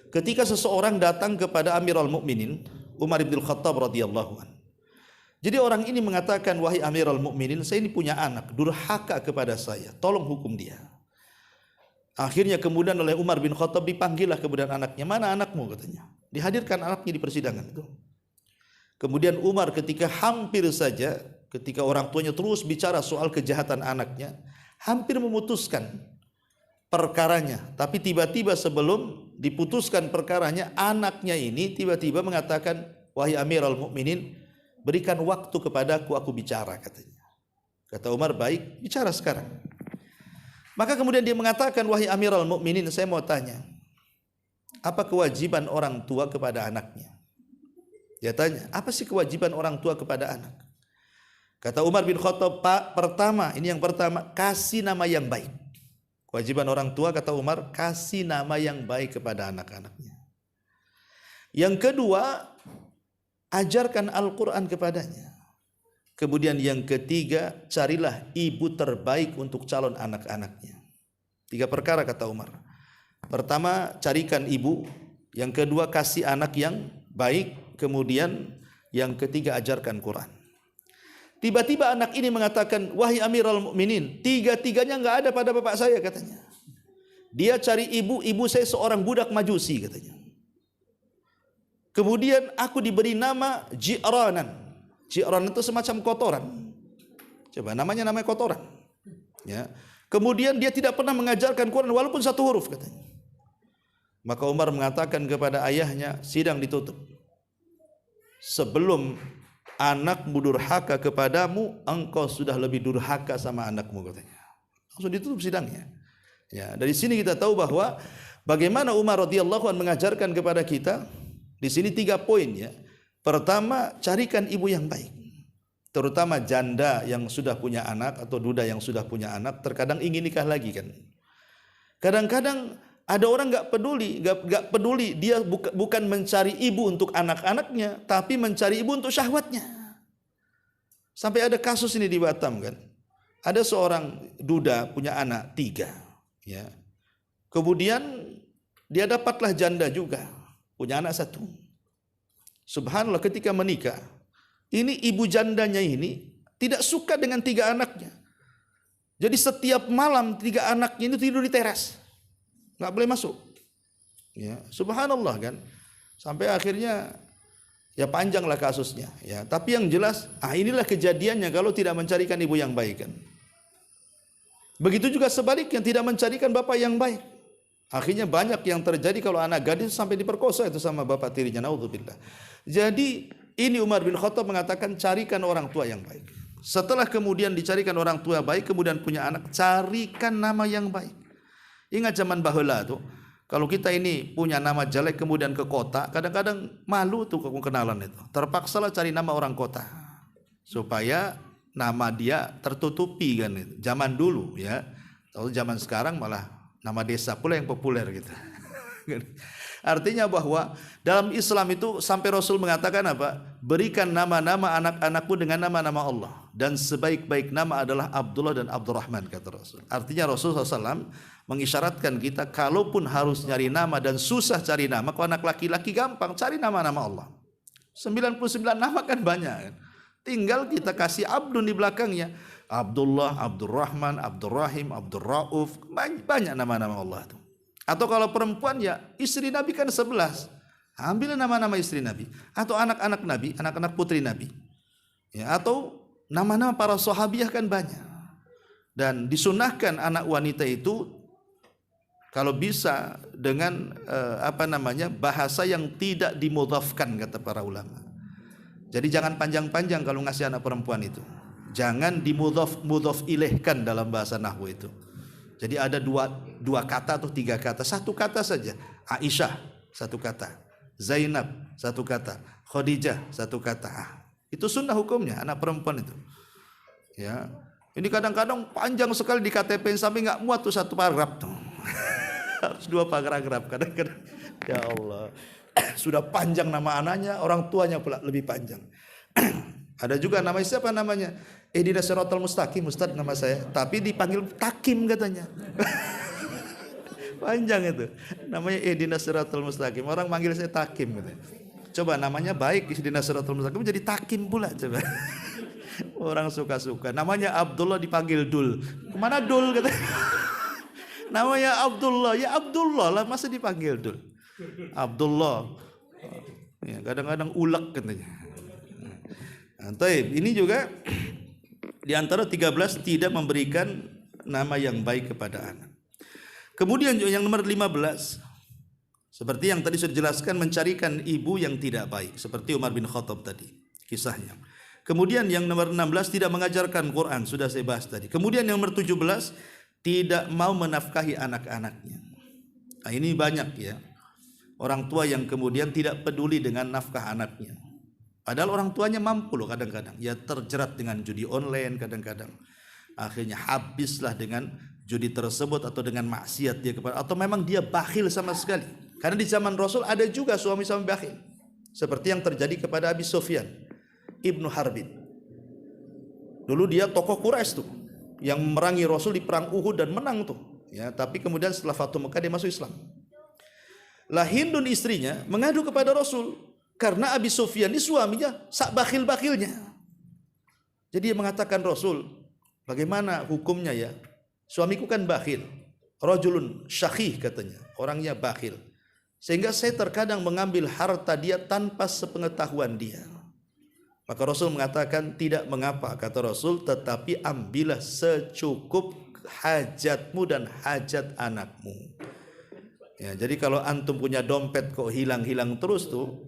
Ketika seseorang datang kepada Amirul Mukminin Umar bin Khattab radhiyallahu anhu. Jadi orang ini mengatakan, wahai Amirul Mukminin, saya ini punya anak, durhaka kepada saya, tolong hukum dia. Akhirnya kemudian oleh Umar bin Khattab dipanggillah kemudian anaknya. Mana anakmu, katanya. Dihadirkan anaknya di persidangan itu. Kemudian Umar ketika hampir saja, ketika orang tuanya terus bicara soal kejahatan anaknya, hampir memutuskan perkaranya. Tapi tiba-tiba sebelum diputuskan perkaranya, anaknya ini tiba-tiba mengatakan, wahai Amirul Mukminin, berikan waktu kepadaku, aku bicara, katanya. Kata Umar, baik, bicara sekarang. Maka kemudian dia mengatakan, wahai Amirul Mukminin, saya mau tanya, apa kewajiban orang tua kepada anaknya? Dia tanya, apa sih kewajiban orang tua kepada anak? Kata Umar bin Khattab, Pak, pertama, ini yang pertama, kasih nama yang baik. Kewajiban orang tua, kata Umar, kasih nama yang baik kepada anak-anaknya. Yang kedua, ajarkan Al-Quran kepadanya. Kemudian yang ketiga, carilah ibu terbaik untuk calon anak-anaknya. 3 perkara kata Umar. Pertama, carikan ibu. Yang kedua, kasih anak yang baik. Kemudian yang ketiga, ajarkan Quran. Tiba-tiba anak ini mengatakan, wahai Amirul Mukminin, 3-tiganya enggak ada pada bapak saya, katanya. Dia cari ibu saya seorang budak majusi, katanya. Kemudian aku diberi nama Ji'ranan. Ji'ranan itu semacam kotoran. Coba namanya kotoran. Ya. Kemudian dia tidak pernah mengajarkan Quran walaupun 1 huruf, katanya. Maka Umar mengatakan kepada ayahnya, sidang ditutup. Sebelum anakmu durhaka kepadamu, engkau sudah lebih durhaka sama anakmu, katanya. Langsung ditutup sidangnya. Ya, dari sini kita tahu bahwa bagaimana Umar radhiyallahu anhu mengajarkan kepada kita di sini 3 poin, ya. Pertama, carikan ibu yang baik. Terutama janda yang sudah punya anak atau duda yang sudah punya anak, terkadang ingin nikah lagi, kan. Kadang-kadang ada orang enggak peduli, dia bukan mencari ibu untuk anak-anaknya, tapi mencari ibu untuk syahwatnya. Sampai ada kasus ini di Batam, kan. Ada seorang duda punya anak 3, ya. Kemudian dia dapatlah janda juga, punya anak 1. Subhanallah, ketika menikah, ini ibu jandanya ini tidak suka dengan 3 anaknya. Jadi setiap malam 3 anaknya itu tidur di teras, nggak boleh masuk. Ya, subhanallah, kan. Sampai akhirnya ya panjanglah kasusnya. Ya, tapi yang jelas, inilah kejadiannya kalau tidak mencarikan ibu yang baik, kan. Begitu juga sebaliknya, tidak mencarikan bapak yang baik. Akhirnya banyak yang terjadi kalau anak gadis sampai diperkosa itu sama bapak tirinya, naudzubillah. Jadi ini Umar bin Khattab mengatakan, carikan orang tua yang baik. Setelah kemudian dicarikan orang tua baik, kemudian punya anak, carikan nama yang baik. Ingat zaman baheula tuh, kalau kita ini punya nama jelek kemudian ke kota, kadang-kadang malu tuh kenalan itu. Terpaksalah cari nama orang kota supaya nama dia tertutupi, kan itu. Zaman dulu, ya. Kalau zaman sekarang malah nama desa pula yang populer gitu. Artinya bahwa dalam Islam itu sampai Rasul mengatakan apa? Berikan nama-nama anak-anakmu dengan nama-nama Allah, dan sebaik-baik nama adalah Abdullah dan Abdurrahman, kata Rasul. Artinya Rasul SAW mengisyaratkan kita, kalaupun harus nyari nama dan susah cari nama, kalau anak laki-laki gampang, cari nama-nama Allah. 99 nama kan banyak, kan? Tinggal kita kasih Abdun di belakangnya. Abdullah, Abdurrahman, Abdurrahim, Abdurrauf, banyak nama-nama Allah itu. Atau kalau perempuan, ya istri Nabi kan 11. Ambil nama-nama istri Nabi. Atau anak-anak Nabi, anak-anak putri Nabi. Ya, atau nama-nama para sahabiah kan banyak. Dan disunahkan anak wanita itu kalau bisa dengan bahasa yang tidak dimudhafkan, kata para ulama. Jadi jangan panjang-panjang kalau ngasih anak perempuan itu. Jangan dimudhaf ilaihkan dalam bahasa nahwu itu. Jadi ada dua kata atau 3 kata, 1 kata saja. Aisyah 1 kata, Zainab 1 kata, Khadijah satu kata. Itu sunnah hukumnya anak perempuan itu. Ya. Ini kadang-kadang panjang sekali di KTP sampai nggak muat tuh satu paragraf tuh. Harus 2 paragraf kadang-kadang. Ya Allah. Sudah panjang nama anaknya, orang tuanya pula lebih panjang. Ada juga namanya siapa namanya? Ihdinas siratal mustaqim, Ustaz nama saya, tapi dipanggil Takim katanya. Panjang itu. Namanya Ihdinas siratal mustaqim. Orang manggil saya Takim katanya. Coba namanya baik Ihdinas siratal mustaqim jadi Takim pula coba. Orang suka-suka. Namanya Abdullah dipanggil Dul. Kemana Dul katanya? Namanya Abdullah, ya Abdullah lah masa dipanggil Dul. Abdullah. Ya, kadang-kadang ulek katanya. Nah, ini juga di antara 13 tidak memberikan nama yang baik kepada anak. Kemudian yang nomor 15, seperti yang tadi sudah dijelaskan, mencarikan ibu yang tidak baik, seperti Umar bin Khattab tadi kisahnya. Kemudian yang nomor 16 tidak mengajarkan Quran, sudah saya bahas tadi. Kemudian yang nomor 17 tidak mau menafkahi anak-anaknya. Nah, ini banyak ya orang tua yang kemudian tidak peduli dengan nafkah anaknya. Padahal orang tuanya mampu loh kadang-kadang. Ya terjerat dengan judi online kadang-kadang. Akhirnya habislah dengan judi tersebut atau dengan maksiat dia kepada, atau memang dia bakhil sama sekali. Karena di zaman Rasul ada juga suami-suami bakhil. Seperti yang terjadi kepada Abi Sufyan Ibnu Harbin. Dulu dia tokoh Quraisy tuh yang memerangi Rasul di perang Uhud dan menang tuh. Ya, tapi kemudian setelah Fatu Mekah dia masuk Islam. Lah Hindun istrinya mengadu kepada Rasul. Karena Abi Sufyan ini suaminya sak bakhil-bakhilnya. Jadi dia mengatakan, Rasul, bagaimana hukumnya ya? Suamiku kan bakhil. Rajulun syakhih katanya. Orangnya bakhil. Sehingga saya terkadang mengambil harta dia tanpa sepengetahuan dia. Maka Rasul mengatakan, tidak mengapa, kata Rasul, tetapi ambillah secukup hajatmu dan hajat anakmu. Ya, jadi kalau antum punya dompet kok hilang-hilang terus tuh,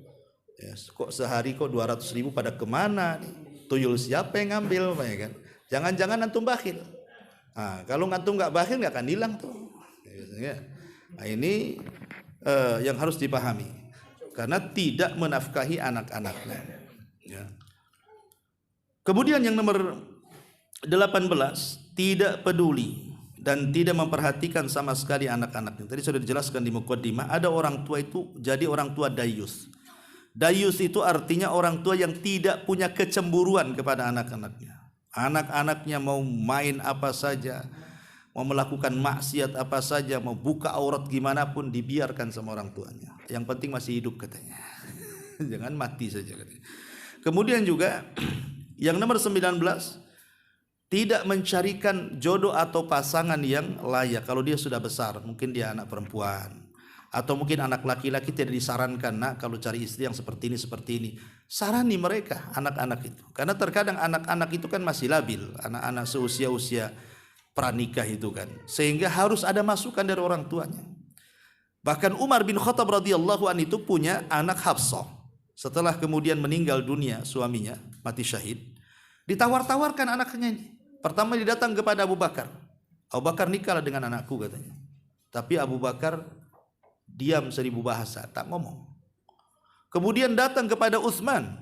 ya, kok sehari kok 200.000 pada kemana nih? Tuyul siapa yang ngambil, ya kan? Jangan-jangan antum bakhil. Nah, kalau antum nggak bakhil nggak akan hilang tuh. Ya. Nah, ini yang harus dipahami. Karena tidak menafkahi anak-anaknya. Ya. Kemudian yang nomor 18, tidak peduli dan tidak memperhatikan sama sekali anak-anaknya. Tadi sudah dijelaskan di muqaddimah, ada orang tua itu jadi orang tua dayus. Dayus itu artinya orang tua yang tidak punya kecemburuan kepada anak-anaknya. Anak-anaknya mau main apa saja, mau melakukan maksiat apa saja, mau buka aurat gimana pun dibiarkan sama orang tuanya. Yang penting masih hidup katanya. Jangan mati saja katanya. Kemudian juga yang nomor 19, tidak mencarikan jodoh atau pasangan yang layak. Kalau dia sudah besar, mungkin dia anak perempuan, atau mungkin anak laki-laki, tidak disarankan, nak kalau cari istri yang seperti ini. Sarani mereka, anak-anak itu. Karena terkadang anak-anak itu kan masih labil, anak-anak seusia-usia pranikah itu kan. Sehingga harus ada masukan dari orang tuanya. Bahkan Umar bin Khattab radhiyallahu anhu itu punya anak Hafsah. Setelah kemudian meninggal dunia suaminya, mati syahid, ditawar-tawarkan anaknya ini. Pertama dia datang kepada Abu Bakar. Abu Bakar, nikahlah dengan anakku katanya. Tapi Abu Bakar diam 1000 bahasa, tak ngomong. Kemudian datang kepada Utsman.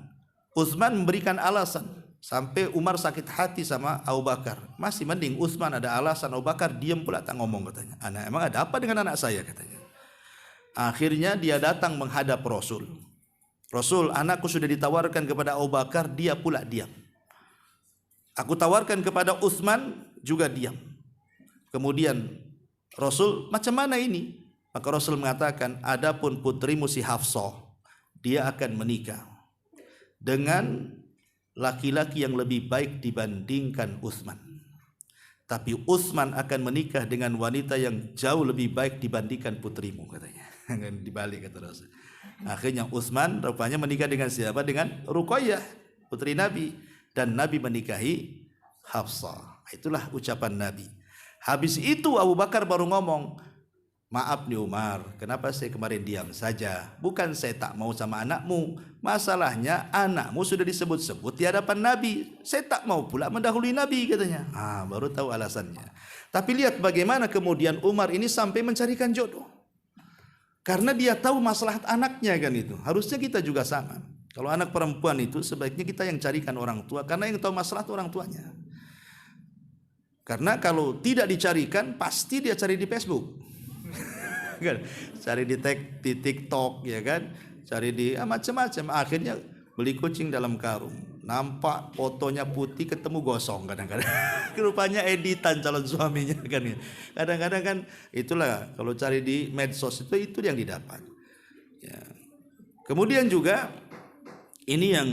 Utsman memberikan alasan. Sampai Umar sakit hati sama Abu Bakar. Masih mending Utsman ada alasan, Abu Bakar diam pula tak ngomong katanya. Anak, emang ada apa dengan anak saya katanya. Akhirnya dia datang menghadap Rasul. Rasul, anakku sudah ditawarkan kepada Abu Bakar, dia pula diam. Aku tawarkan kepada Utsman, juga diam. Kemudian Rasul, macam mana ini? Maka Rasul mengatakan, adapun putrimu si Hafsah, dia akan menikah dengan laki-laki yang lebih baik dibandingkan Utsman. Tapi Utsman akan menikah dengan wanita yang jauh lebih baik dibandingkan putrimu katanya. Dibalik kata Rasul. Akhirnya Utsman rupanya menikah dengan siapa? Dengan Ruqayyah, putri Nabi, dan Nabi menikahi Hafsah. Itulah ucapan Nabi. Habis itu Abu Bakar baru ngomong, maaf nih Umar, kenapa saya kemarin diam saja? Bukan saya tak mau sama anakmu, masalahnya anakmu sudah disebut-sebut di hadapan Nabi. Saya tak mau pula mendahului Nabi katanya. Baru tahu alasannya. Tapi lihat bagaimana kemudian Umar ini sampai mencarikan jodoh. Karena dia tahu maslahat anaknya kan itu. Harusnya kita juga sama. Kalau anak perempuan itu sebaiknya kita yang carikan orang tua, karena yang tahu masalah itu orang tuanya. Karena kalau tidak dicarikan, pasti dia cari di Facebook, kan? Cari di TikTok, ya kan? Cari di macam-macam. Akhirnya beli kucing dalam karung. Nampak fotonya putih, ketemu gosong kadang-kadang. Rupanya editan calon suaminya kan. Kadang-kadang kan itulah kalau cari di medsos itu yang didapat. Ya. Kemudian juga ini yang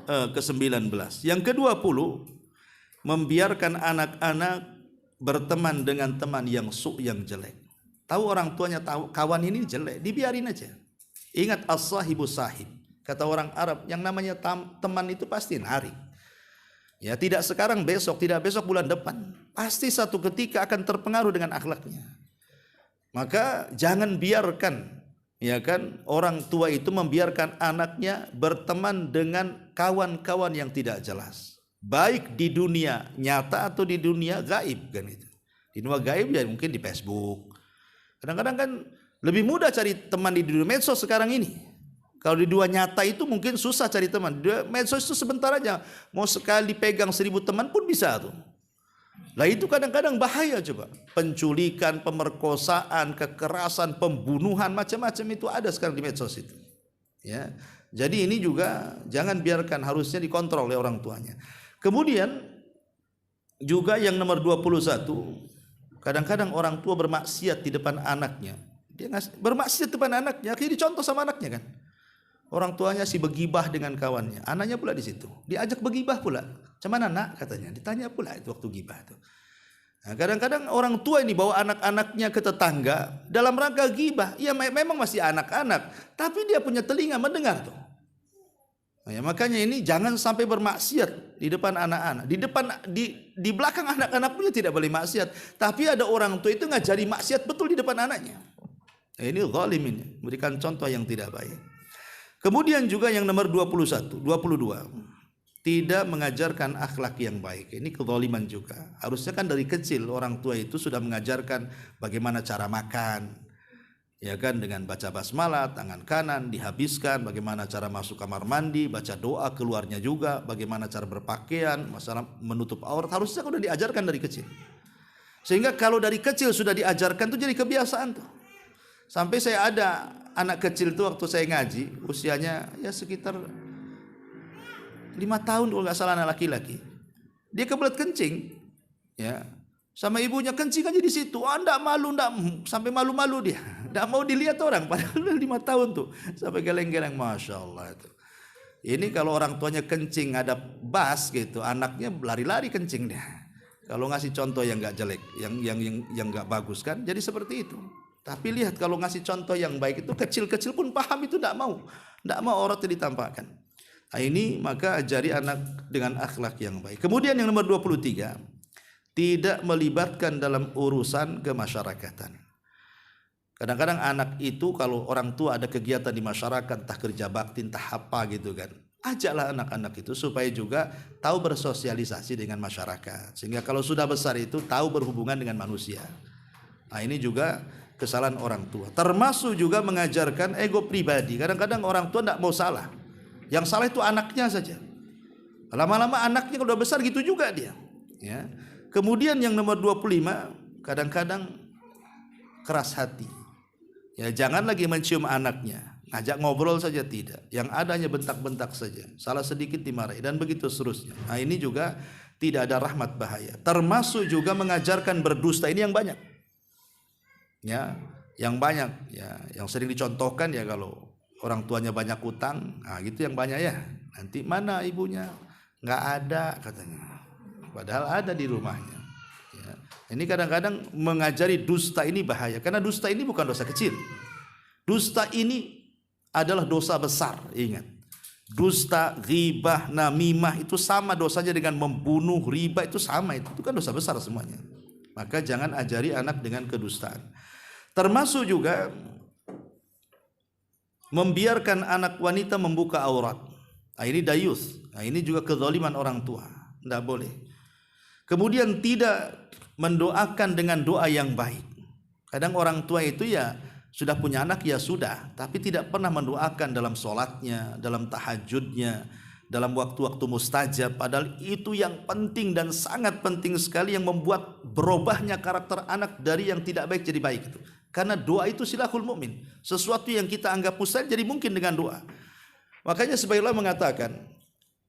ke-19. Yang ke-20, membiarkan anak-anak berteman dengan teman yang yang jelek. Tahu orang tuanya tahu kawan ini jelek, dibiarin aja. Ingat as-sahibu sahib. Kata orang Arab, yang namanya teman itu pasti narik. Ya, tidak sekarang besok, tidak besok bulan depan. Pasti satu ketika akan terpengaruh dengan akhlaknya. Maka jangan biarkan, ya kan, orang tua itu membiarkan anaknya berteman dengan kawan-kawan yang tidak jelas, baik di dunia nyata atau di dunia gaib kan itu. Di dunia gaib ya mungkin di Facebook. Kadang-kadang kan lebih mudah cari teman di dunia medsos sekarang ini. Kalau di dunia nyata itu mungkin susah cari teman. Di medsos itu sebentar aja, mau sekali pegang 1000 teman pun bisa tuh. Lah itu kadang-kadang bahaya coba. Penculikan, pemerkosaan, kekerasan, pembunuhan, macam-macam itu ada sekarang di medsos itu. Ya. Jadi ini juga jangan biarkan, harusnya dikontrol oleh orang tuanya. Kemudian juga yang nomor 21, kadang-kadang orang tua bermaksiat di depan anaknya. Dia bermaksiat di depan anaknya, akhirnya dicontoh sama anaknya kan. Orang tuanya si begibah dengan kawannya, anaknya pula di situ, diajak begibah pula. Cuman anak katanya, ditanya pula itu waktu gibah itu. Nah, kadang-kadang orang tua ini bawa anak-anaknya ke tetangga dalam rangka gibah. Ya memang masih anak-anak, tapi dia punya telinga mendengar tuh. Nah, ya, makanya ini jangan sampai bermaksiat di depan anak-anak. Di belakang anak-anak punya tidak boleh maksiat, tapi ada orang tua itu ngajari maksiat betul di depan anaknya. Nah, ini zalim ini, memberikan contoh yang tidak baik. Kemudian juga yang nomor 22, tidak mengajarkan akhlak yang baik. Ini kezaliman juga. Harusnya kan dari kecil orang tua itu sudah mengajarkan bagaimana cara makan, ya kan, dengan baca basmalah, tangan kanan dihabiskan, bagaimana cara masuk kamar mandi, baca doa keluarnya juga, bagaimana cara berpakaian, masalah menutup aurat, harusnya sudah diajarkan dari kecil. Sehingga kalau dari kecil sudah diajarkan itu jadi kebiasaan tuh. Sampai saya ada anak kecil tuh waktu saya ngaji, usianya ya sekitar 5 tahun kalau nggak salah, anak laki-laki. Dia kebelet kencing, ya, sama ibunya kencing aja di situ. Ndak malu, sampai malu-malu dia, ndak mau dilihat orang. Padahal udah 5 tahun tuh, sampai geleng-geleng, masya Allah itu. Ini kalau orang tuanya kencing ada bas gitu, anaknya lari-lari kencing dia. Kalau ngasih contoh yang nggak jelek, yang nggak bagus kan, jadi seperti itu. Tapi lihat kalau ngasih contoh yang baik itu kecil-kecil pun paham itu, ndak mau auratnya ditampakkan. Nah, ini maka ajari anak dengan akhlak yang baik. Kemudian yang nomor 23, tidak melibatkan dalam urusan kemasyarakatan. Kadang-kadang anak itu kalau orang tua ada kegiatan di masyarakat, entah kerja bakti, entah apa gitu kan, ajaklah anak-anak itu supaya juga tahu bersosialisasi dengan masyarakat. Sehingga kalau sudah besar itu tahu berhubungan dengan manusia. Nah, ini juga kesalahan orang tua. Termasuk juga mengajarkan ego pribadi. Kadang-kadang orang tua tidak mau salah. Yang salah itu anaknya saja. Lama-lama anaknya kalau udah besar gitu juga dia. Ya. Kemudian yang nomor 25, kadang-kadang keras hati. Ya, jangan lagi mencium anaknya. Ngajak ngobrol saja tidak. Yang adanya bentak-bentak saja. Salah sedikit dimarahi dan begitu seterusnya. Nah, ini juga tidak ada rahmat, bahaya. Termasuk juga mengajarkan berdusta. Ini yang banyak. Ya, yang banyak ya, yang sering dicontohkan ya kalau orang tuanya banyak utang, nah gitu yang banyak ya. Nanti mana ibunya? Nggak ada katanya. Padahal ada di rumahnya. Ya. Ini kadang-kadang mengajari dusta ini bahaya, karena dusta ini bukan dosa kecil. Dusta ini adalah dosa besar. Ingat, dusta, ghibah, namimah itu sama dosanya dengan membunuh, riba itu sama, itu kan dosa besar semuanya. Maka jangan ajari anak dengan kedustaan. Termasuk juga membiarkan anak wanita membuka aurat. Nah, ini dayus. Nah, ini juga kezaliman orang tua. Tidak boleh. Kemudian tidak mendoakan dengan doa yang baik. Kadang orang tua itu ya Sudah punya anak ya sudah, tapi tidak pernah mendoakan dalam sholatnya, dalam tahajudnya, dalam waktu-waktu mustajab. Padahal itu yang penting dan sangat penting sekali, yang membuat berubahnya karakter anak dari yang tidak baik jadi baik itu. Karena doa itu silahul mukmin. Sesuatu yang kita anggap mustahil jadi mungkin dengan doa. Makanya sebagian ulama mengatakan,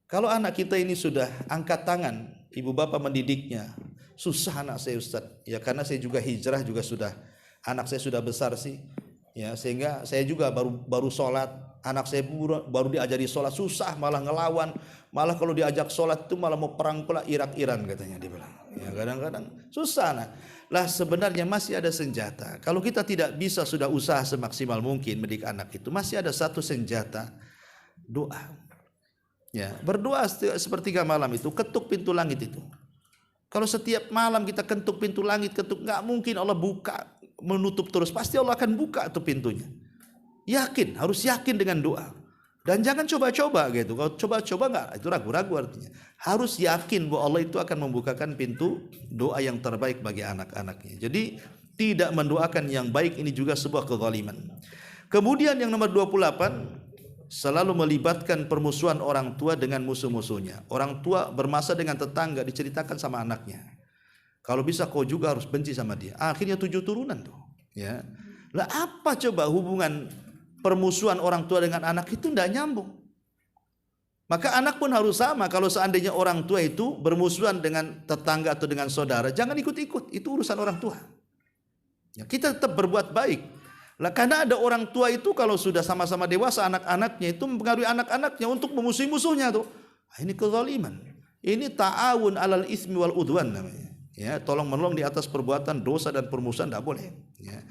kalau anak kita ini sudah angkat tangan, ibu bapak mendidiknya, susah anak saya Ustaz. Ya karena saya juga hijrah juga sudah, anak saya sudah besar sih. Ya sehingga saya juga baru sholat, anak saya baru diajari sholat, susah malah ngelawan, malah kalau diajak sholat itu malah mau perang pula, Irak-Iran katanya dia bilang. Ya kadang-kadang susah anak. Lah sebenarnya masih ada senjata. Kalau kita tidak bisa sudah usaha semaksimal mungkin mendidik anak itu, masih ada satu senjata, doa. Ya, berdoa sepertiga malam itu, ketuk pintu langit itu. Kalau setiap malam kita ketuk pintu langit, nggak mungkin Allah buka, menutup terus. Pasti Allah akan buka tuh pintunya. Yakin, harus yakin dengan doa. Dan jangan coba-coba gitu. Kalau coba-coba nggak, itu ragu-ragu artinya. Harus yakin bahwa Allah itu akan membukakan pintu doa yang terbaik bagi anak-anaknya. Jadi tidak mendoakan yang baik ini juga sebuah kezaliman. Kemudian yang nomor 28, selalu melibatkan permusuhan orang tua dengan musuh-musuhnya. Orang tua bermasa dengan tetangga, diceritakan sama anaknya. Kalau bisa kau juga harus benci sama dia. Akhirnya 7 turunan tuh. Ya. Lah apa coba hubungan permusuhan orang tua dengan anak itu? Tidak nyambung. Maka anak pun harus sama. Kalau seandainya orang tua itu bermusuhan dengan tetangga atau dengan saudara, jangan ikut-ikut. Itu urusan orang tua. Ya, kita tetap berbuat baik. Lah karena ada orang tua itu kalau sudah sama-sama dewasa, anak-anaknya itu mempengaruhi anak-anaknya untuk memusuhi musuhnya tuh. Ini kezaliman. Ini ta'awun alal ismi wal udwan namanya. Ya, tolong menolong di atas perbuatan dosa dan permusuhan tidak boleh. Ya.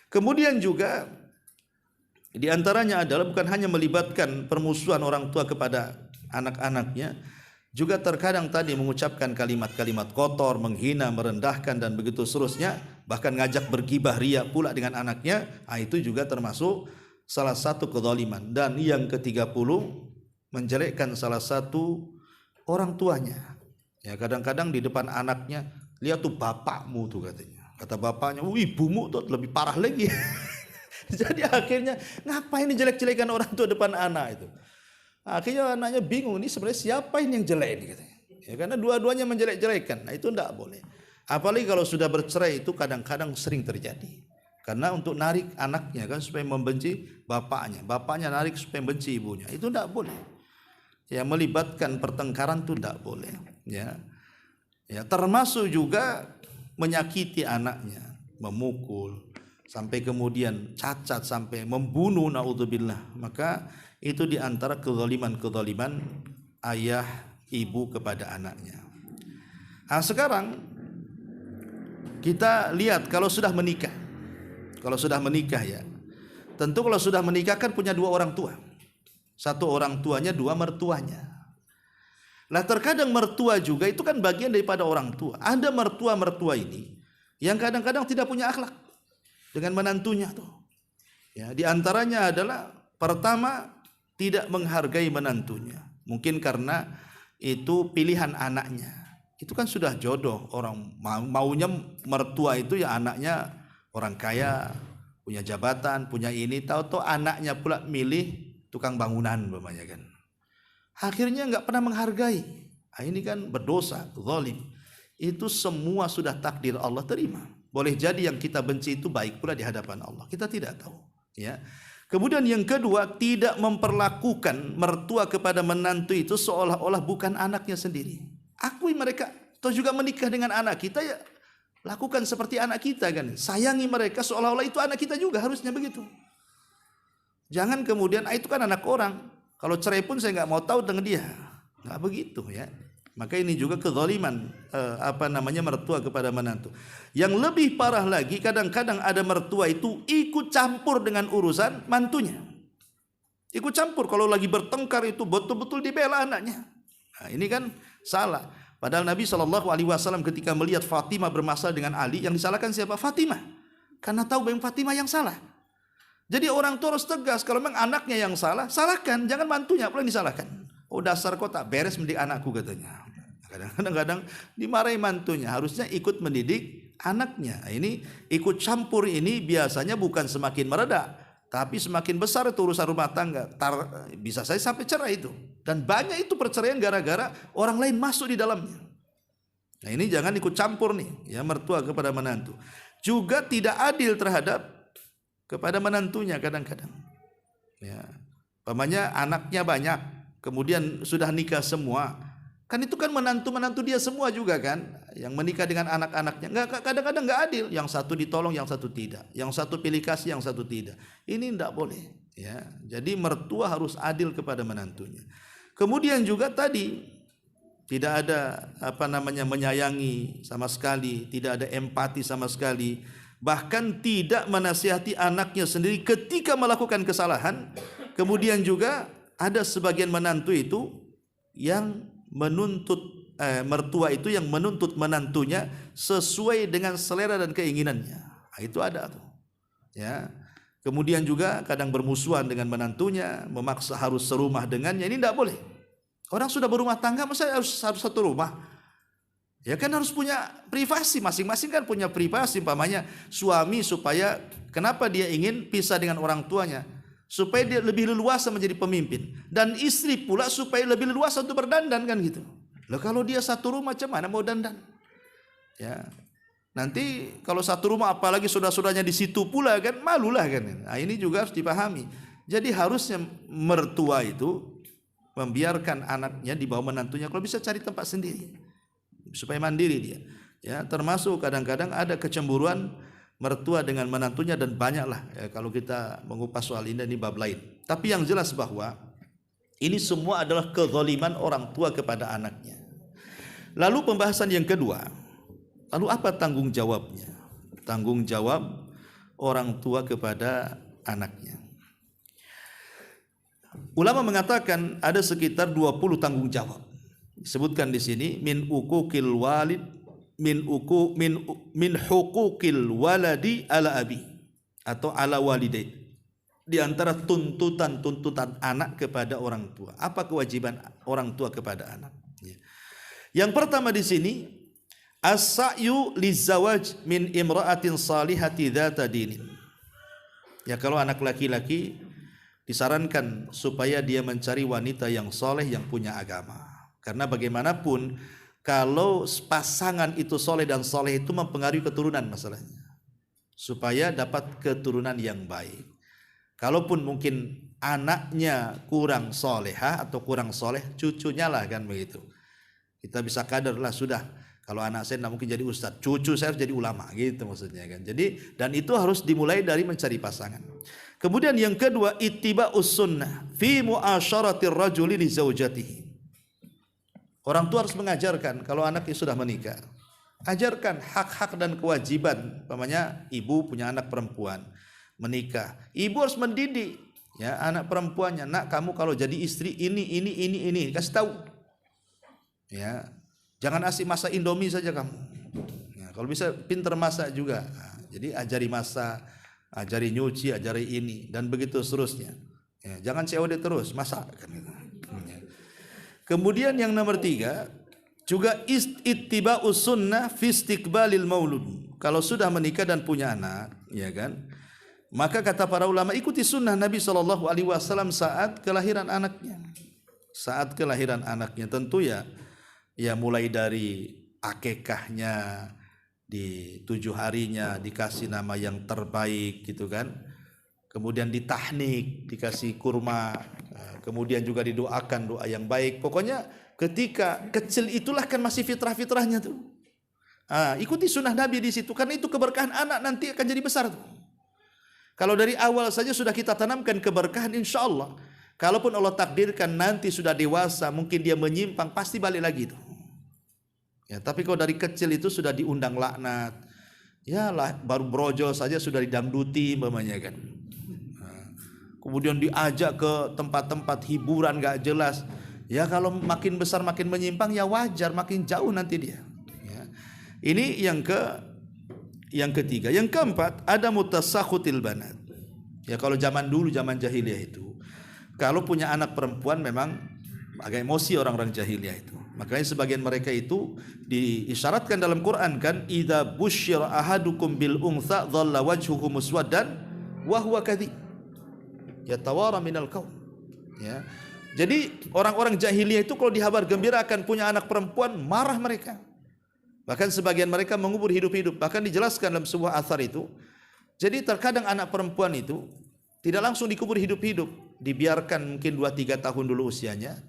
Kemudian juga di antaranya adalah bukan hanya melibatkan permusuhan orang tua kepada anak-anaknya, juga terkadang tadi mengucapkan kalimat-kalimat kotor, menghina, merendahkan dan begitu seterusnya, bahkan ngajak bergibah ria pula dengan anaknya. Itu juga termasuk salah satu kezaliman. Dan yang ke-30, menjelekkan salah satu orang tuanya. Ya kadang-kadang di depan anaknya, lihat tuh bapakmu tuh katanya. Kata bapaknya, ibumu tuh lebih parah lagi. Jadi akhirnya ngapain jelek-jelekan orang tua depan anak itu? Akhirnya anaknya bingung, ini sebenarnya siapa ini yang jelek ini katanya. Ya, karena dua-duanya menjelek-jelekan. Nah itu tidak boleh. Apalagi kalau sudah bercerai itu kadang-kadang sering terjadi. Karena untuk narik anaknya kan supaya membenci bapaknya. Bapaknya narik supaya membenci ibunya. Itu tidak boleh. Ya melibatkan pertengkaran itu tidak boleh. Ya. Ya termasuk juga menyakiti anaknya, memukul, sampai kemudian cacat, sampai membunuh, naudzubillah. Maka itu diantara kezaliman-kezaliman ayah ibu kepada anaknya. Nah sekarang kita lihat kalau sudah menikah. Kalau sudah menikah ya, tentu kalau sudah menikah kan punya 2 orang tua. Satu orang tuanya, 2 mertuanya. Nah terkadang mertua juga itu kan bagian daripada orang tua. Ada mertua-mertua ini yang kadang-kadang tidak punya akhlak dengan menantunya tuh. Ya, di antaranya adalah pertama, tidak menghargai menantunya. Mungkin karena itu pilihan anaknya. Itu kan sudah jodoh, orang maunya mertua itu ya anaknya orang kaya, punya jabatan, punya ini, tahu-tahu anaknya pula milih tukang bangunan umpamanya kan. Akhirnya enggak pernah menghargai. Nah, ini kan berdosa, zalim. Itu semua sudah takdir Allah, terima. Boleh jadi yang kita benci itu baik pula di hadapan Allah. Kita tidak tahu, ya. Kemudian yang kedua, tidak memperlakukan mertua kepada menantu itu seolah-olah bukan anaknya sendiri. Akui mereka, atau juga menikah dengan anak kita ya lakukan seperti anak kita kan. Sayangi mereka seolah-olah itu anak kita juga, harusnya begitu. Jangan kemudian itu kan anak orang. Kalau cerai pun saya nggak mau tahu dengan dia, nggak begitu ya. Maka ini juga kezaliman mertua kepada menantu. Yang lebih parah lagi, kadang-kadang ada mertua itu ikut campur dengan urusan mantunya. Ikut campur kalau lagi bertengkar itu betul-betul dibela anaknya. Nah, ini kan salah. Padahal Nabi SAW ketika melihat Fatimah bermasalah dengan Ali, yang disalahkan siapa? Fatimah. Karena tahu bahwa Fatimah yang salah. Jadi orang tua harus tegas, kalau memang anaknya yang salah, salahkan, jangan mantunya pula yang disalahkan. Oh dasar kau tak beres mendidik anakku katanya. Kadang-kadang dimarahi mantunya, harusnya ikut mendidik anaknya. Ini ikut campur ini biasanya bukan semakin mereda, tapi semakin besar itu urusan rumah tangga. Bisa saya sampai cerai itu. Dan banyak itu perceraian gara-gara orang lain masuk di dalamnya. Nah ini jangan ikut campur nih, ya, mertua kepada menantu. Juga tidak adil terhadap kepada menantunya kadang-kadang. Ya, umpamanya anaknya banyak, kemudian sudah nikah semua. Kan itu kan menantu-menantu dia semua juga kan, yang menikah dengan anak-anaknya. Kadang-kadang nggak adil, yang satu ditolong, yang satu tidak, yang satu pilih kasih, yang satu tidak. Ini tidak boleh. Ya, jadi mertua harus adil kepada menantunya. Kemudian juga tadi tidak ada menyayangi sama sekali, tidak ada empati sama sekali, bahkan tidak menasihati anaknya sendiri ketika melakukan kesalahan. Kemudian juga ada sebagian menantu itu yang menuntut mertua itu yang menuntut menantunya sesuai dengan selera dan keinginannya. Nah, itu ada tuh. Ya. Kemudian juga kadang bermusuhan dengan menantunya, memaksa harus serumah dengannya. Ini tidak boleh. Orang sudah berumah tangga masa harus satu rumah? Ya kan harus punya privasi, masing-masing kan punya privasi. Umpamanya suami supaya kenapa dia ingin pisah dengan orang tuanya? Supaya dia lebih leluasa menjadi pemimpin. Dan istri pula supaya lebih leluasa untuk berdandan kan gitu. Loh kalau dia satu rumah macam mana mau dandan? Ya. Nanti kalau satu rumah apalagi saudara-saudaranya di situ pula kan malulah kan. Nah, ini juga harus dipahami. Jadi harusnya mertua itu membiarkan anaknya di bawah menantunya, kalau bisa cari tempat sendiri supaya mandiri dia. Ya, termasuk kadang-kadang ada kecemburuan mertua dengan menantunya dan banyaklah ya, kalau kita mengupas soal ini bab lain. Tapi yang jelas bahwa ini semua adalah kezaliman orang tua kepada anaknya. Lalu pembahasan yang kedua, lalu apa tanggung jawabnya? Tanggung jawab orang tua kepada anaknya. Ulama mengatakan ada sekitar 20 tanggung jawab. Disebutkan di sini min uquqil walid min huquqil waladi ala abi atau ala walidai. Di antara tuntutan anak kepada orang tua. Apa kewajiban orang tua kepada anak? Yang pertama di sini as-sa'yu lizawaj min imra'atin salihati dzata dinin. Ya kalau anak laki-laki disarankan supaya dia mencari wanita yang soleh yang punya agama. Karena bagaimanapun kalau pasangan itu soleh dan soleh itu mempengaruhi keturunan masalahnya. Supaya dapat keturunan yang baik. Kalaupun mungkin anaknya kurang solehah atau kurang soleh, cucunya lah kan begitu. Kita bisa kadar lah sudah. Kalau anak saya tidak mungkin jadi ustadz, cucu saya harus jadi ulama gitu maksudnya kan. Jadi dan itu harus dimulai dari mencari pasangan. Kemudian yang kedua ittiba'us sunnah fi mu'asyaratir rajuli li zaujatihi. Orang tua harus mengajarkan kalau anaknya sudah menikah. Ajarkan hak-hak dan kewajiban. Umpamanya ibu punya anak perempuan menikah. Ibu harus mendidik ya anak perempuannya. Nak kamu kalau jadi istri ini kasih tahu. Ya. Jangan asik masak Indomie saja kamu. Ya, kalau bisa pintar masak juga. Nah, jadi ajari masak, ajari nyuci, ajari ini dan begitu seterusnya. Ya, jangan COD terus, masak kan gitu. Ya. Kemudian yang nomor 3 juga ittiba'us sunnah fi istiqbalil maulud. Kalau sudah menikah dan punya anak, ya kan? Maka kata para ulama ikuti sunnah Nabi SAW saat kelahiran anaknya. Saat kelahiran anaknya tentu ya mulai dari akikahnya di 7 harinya dikasih nama yang terbaik gitu kan. Kemudian ditahnik, dikasih kurma, kemudian juga didoakan doa yang baik. Pokoknya ketika kecil itulah kan masih fitrah-fitrahnya tuh. Ikuti sunnah Nabi di situ karena itu keberkahan anak nanti akan jadi besar tuh. Kalau dari awal saja sudah kita tanamkan keberkahan insya Allah. Kalaupun Allah takdirkan nanti sudah dewasa mungkin dia menyimpang pasti balik lagi tuh. Ya, tapi kalau dari kecil itu sudah diundang laknat, ya lah baru brojol saja sudah didangduti mamanya kan. Kemudian diajak ke tempat-tempat hiburan gak jelas. Ya kalau makin besar makin menyimpang ya wajar makin jauh nanti dia. Ya. Ini yang ketiga. Yang keempat ada mutasakhutil banat. Ya kalau zaman dulu zaman jahiliyah itu, kalau punya anak perempuan memang agak emosi orang-orang jahiliyah itu. Makanya sebagian mereka itu diisyaratkan dalam Quran kan, idza busyira ahadukum bil untha dhalla wajhuhu muswaddan wa huwa kadhib yatawara minal qaum. Ya. Jadi orang-orang jahiliyah itu kalau dihabar gembira akan punya anak perempuan, marah mereka. Bahkan sebagian mereka mengubur hidup-hidup. Bahkan dijelaskan dalam sebuah athar itu, jadi terkadang anak perempuan itu tidak langsung dikubur hidup-hidup, dibiarkan mungkin 2-3 tahun dulu usianya.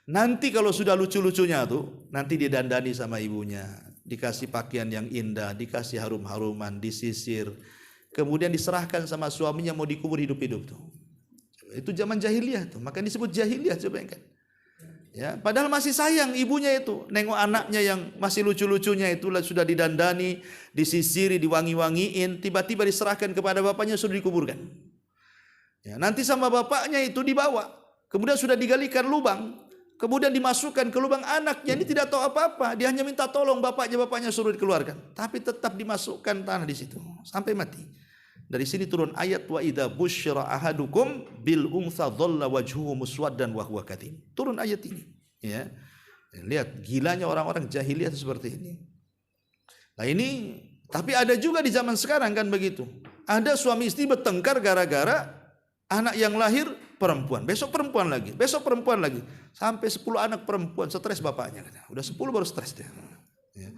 Nanti kalau sudah lucu-lucunya tuh, nanti didandani sama ibunya, dikasih pakaian yang indah, dikasih harum-haruman, disisir, kemudian diserahkan sama suaminya mau dikubur hidup-hidup tuh. Itu zaman jahiliyah tuh, makanya disebut jahiliyah, coba kan. Ya, padahal masih sayang ibunya itu, nengok anaknya yang masih lucu-lucunya itu sudah didandani, disisiri, diwangi-wangiin, tiba-tiba diserahkan kepada bapaknya sudah dikuburkan. Ya, nanti sama bapaknya itu dibawa, kemudian sudah digalikan lubang. Kemudian dimasukkan ke lubang anaknya, ini tidak tahu apa-apa, dia hanya minta tolong bapaknya suruh dikeluarkan, tapi tetap dimasukkan tanah di situ sampai mati. Dari sini turun ayat wa idza busyira ahadukum bil untha dhalla wajhuhu muswaddan wa huwa kadhib. Turun ayat ini, ya. Lihat gilanya orang-orang jahiliyah seperti ini. Nah ini, tapi ada juga di zaman sekarang kan begitu. Ada suami istri bertengkar gara-gara anak yang lahir perempuan, besok perempuan lagi, besok perempuan lagi, sampai 10 anak perempuan, stres bapaknya. Udah 10 baru stres dia. Ya.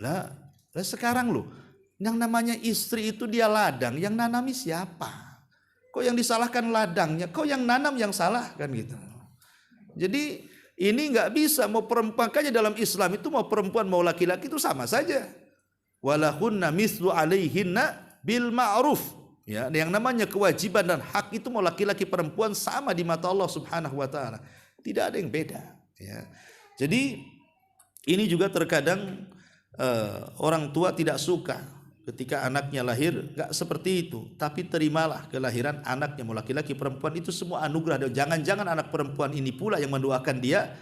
Lah sekarang loh, yang namanya istri itu dia ladang, yang nanami siapa? Kok yang disalahkan ladangnya, kok yang nanam yang salah kan gitu. Jadi ini nggak bisa, mau perempuan, makanya dalam Islam itu mau perempuan mau laki-laki itu sama saja. Walahunna mislu alaihinna bil ma'ruf. Ya, yang namanya kewajiban dan hak itu mau laki-laki perempuan sama di mata Allah Subhanahu wa taala. Tidak ada yang beda, ya. Jadi ini juga terkadang orang tua tidak suka ketika anaknya lahir enggak seperti itu, tapi terimalah kelahiran anaknya mau laki-laki perempuan itu semua anugerah. Jangan-jangan anak perempuan ini pula yang mendoakan dia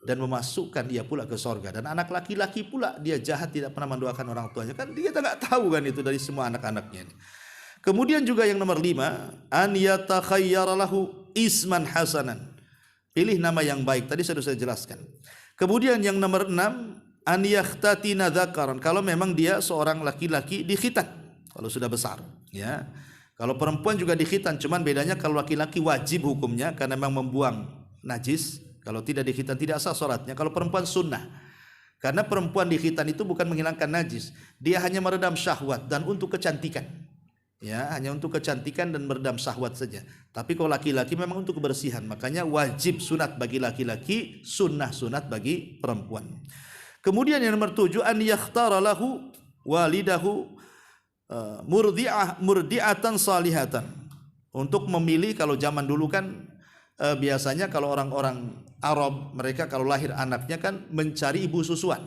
dan memasukkan dia pula ke sorga, dan anak laki-laki pula dia jahat tidak pernah mendoakan orang tuanya, kan dia tak tahu kan itu dari semua anak-anaknya ini. Kemudian juga yang nomor 5, an yatakhayyara lahu isman hasanan. Pilih nama yang baik. Tadi sudah saya jelaskan. Kemudian yang nomor 6, an yakhtatina dzakaran. Kalau memang dia seorang laki-laki dikhitan kalau sudah besar, ya. Kalau perempuan juga dikhitan, cuman bedanya kalau laki-laki wajib hukumnya karena memang membuang najis. Kalau tidak dikhitan tidak sah salatnya. Kalau perempuan sunnah. Karena perempuan dikhitan itu bukan menghilangkan najis, dia hanya meredam syahwat dan untuk kecantikan. Ya, hanya untuk kecantikan dan meredam syahwat saja. Tapi kalau laki-laki memang untuk kebersihan. Makanya wajib sunat bagi laki-laki, sunnah sunat bagi perempuan. Kemudian yang nomor 7, an yakhtara lahu walidahu murdi'atan salihatan. Untuk memilih, kalau zaman dulu kan biasanya kalau orang-orang Arab, mereka kalau lahir anaknya kan mencari ibu susuan.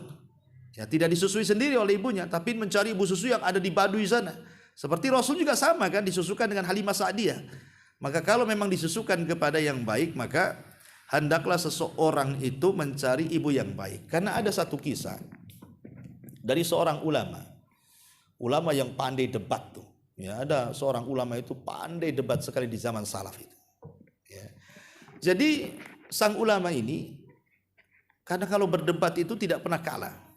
Ya, tidak disusui sendiri oleh ibunya, tapi mencari ibu susu yang ada di Baduy sana. Seperti Rasul juga sama kan, disusukan dengan Halimah Sa'diyah. Maka kalau memang disusukan kepada yang baik, maka hendaklah seseorang itu mencari ibu yang baik. Karena ada satu kisah dari seorang ulama yang pandai debat tuh. Ya, ada seorang ulama itu pandai debat sekali di zaman salaf itu. Ya. Jadi sang ulama ini, karena kalau berdebat itu tidak pernah kalah.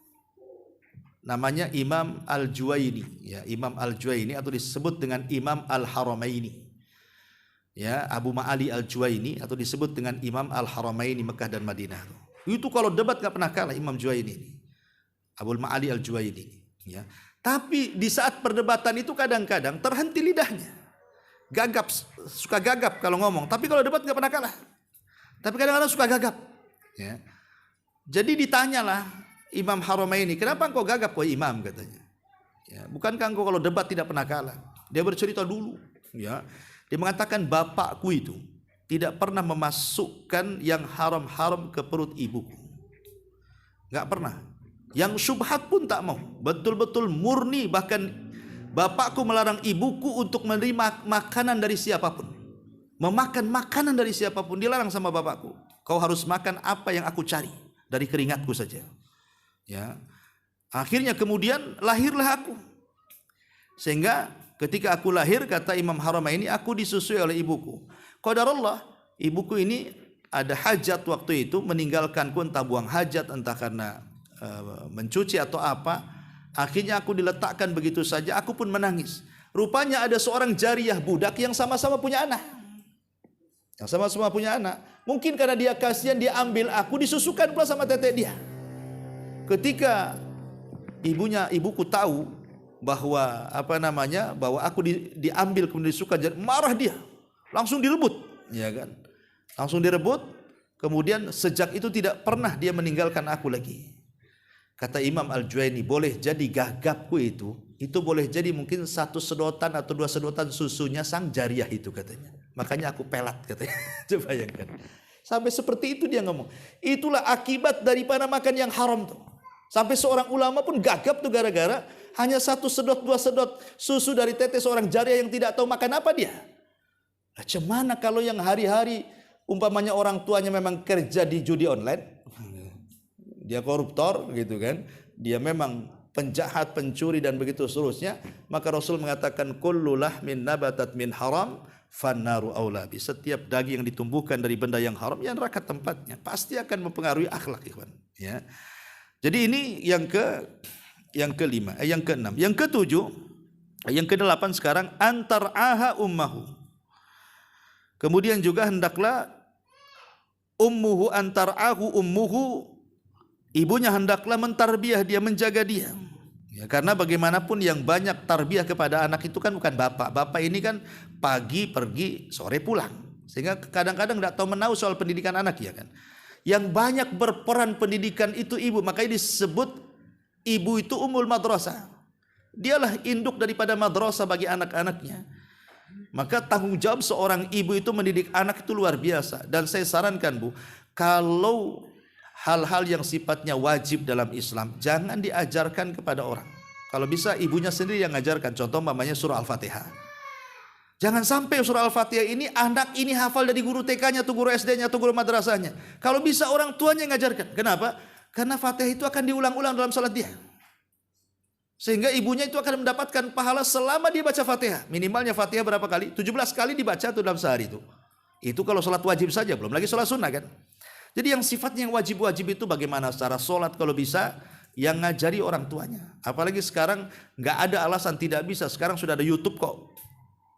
Namanya Imam Al-Juwaini, ya, Imam Al-Juwaini atau disebut dengan Imam Al-Haramaini. Ya, Abu Ma'ali Al-Juwaini atau disebut dengan Imam Al-Haramaini Mekah dan Madinah. Itu kalau debat enggak pernah kalah Imam Juwaini ini. Abu Ma'ali Al-Juwaini, ya. Tapi di saat perdebatan itu kadang-kadang terhenti lidahnya. Gagap, suka gagap kalau ngomong, tapi kalau debat enggak pernah kalah. Tapi kadang-kadang suka gagap, ya. Jadi ditanyalah Imam Haramaini, kenapa engkau gagap wahai imam, katanya. Ya, bukankah engkau kalau debat tidak pernah kalah? Dia bercerita dulu, ya. Dia mengatakan bapakku itu tidak pernah memasukkan yang haram-haram ke perut ibuku. Enggak pernah. Yang syubhat pun tak mau. Betul-betul murni, bahkan bapakku melarang ibuku untuk menerima makanan dari siapapun. Memakan makanan dari siapapun dilarang sama bapakku. Kau harus makan apa yang aku cari dari keringatku saja. Ya, akhirnya kemudian lahirlah aku. Sehingga ketika aku lahir, kata Imam Haramaini, aku disusui oleh ibuku. Qadarullah, ibuku ini ada hajat waktu itu, meninggalkanku entah buang hajat, entah karena mencuci atau apa. Akhirnya aku diletakkan begitu saja, aku pun menangis. Rupanya ada seorang jariyah budak yang sama-sama punya anak. Yang sama-sama punya anak. Mungkin karena dia kasihan, dia ambil aku, disusukan pula sama tetek dia. Ketika ibuku tahu bahwa bahwa aku diambil kemudian disusukan, marah dia. Langsung direbut, ya kan? Langsung direbut. Kemudian sejak itu tidak pernah dia meninggalkan aku lagi. Kata Imam Al-Juwaini, boleh jadi gagapku itu boleh jadi mungkin 1 sedotan atau 2 sedotan susunya sang jariyah itu katanya. Makanya aku pelat katanya. Coba bayangkan. Sampai seperti itu dia ngomong. Itulah akibat daripada makan yang haram tuh. Sampai seorang ulama pun gagap tuh gara-gara hanya 1 sedot 2 sedot susu dari tetes seorang jariyah yang tidak tahu makan apa dia. Nah, cemana kalau yang hari-hari umpamanya orang tuanya memang kerja di judi online, dia koruptor gitu kan, dia memang penjahat, pencuri dan begitu seterusnya, maka Rasul mengatakan kullu lahmin nabatat min haram fannaru aula bi. Setiap daging yang ditumbuhkan dari benda yang haram, ya neraka tempatnya, pasti akan mempengaruhi akhlak, ikhwan, ya. Jadi ini yang kelima, yang keenam, yang ketujuh, yang kedelapan sekarang antar aha ummahu. Kemudian juga hendaklah ummuhu antar ahu ummuhu, ibunya hendaklah mentarbiah dia, menjaga dia. Ya, karena bagaimanapun yang banyak tarbiyah kepada anak itu kan bukan bapak. Bapak ini kan pagi pergi, sore pulang. Sehingga kadang-kadang tidak tahu menahu soal pendidikan anak, ya kan. Yang banyak berperan pendidikan itu ibu. Makanya disebut ibu itu ummul madrasah. Dialah induk daripada madrasah bagi anak-anaknya. Maka tanggung jawab seorang ibu itu mendidik anak itu luar biasa. Dan saya sarankan, Bu, kalau hal-hal yang sifatnya wajib dalam Islam jangan diajarkan kepada orang. Kalau bisa ibunya sendiri yang ngajarkan. Contoh mamanya surah Al-Fatihah. Jangan sampai surah Al-Fatihah ini anak ini hafal dari guru TK-nya atau guru SD-nya atau guru madrasahnya. Kalau bisa orang tuanya yang ngajarkan. Kenapa? Karena Fatihah itu akan diulang-ulang dalam salat dia. Sehingga ibunya itu akan mendapatkan pahala selama dia baca Fatihah. Minimalnya Fatihah berapa kali? 17 kali dibaca tuh dalam sehari itu. Itu kalau salat wajib saja, belum lagi salat sunnah kan. Jadi yang sifatnya yang wajib-wajib itu bagaimana secara sholat kalau bisa yang ngajari orang tuanya. Apalagi sekarang nggak ada alasan tidak bisa. Sekarang sudah ada YouTube kok.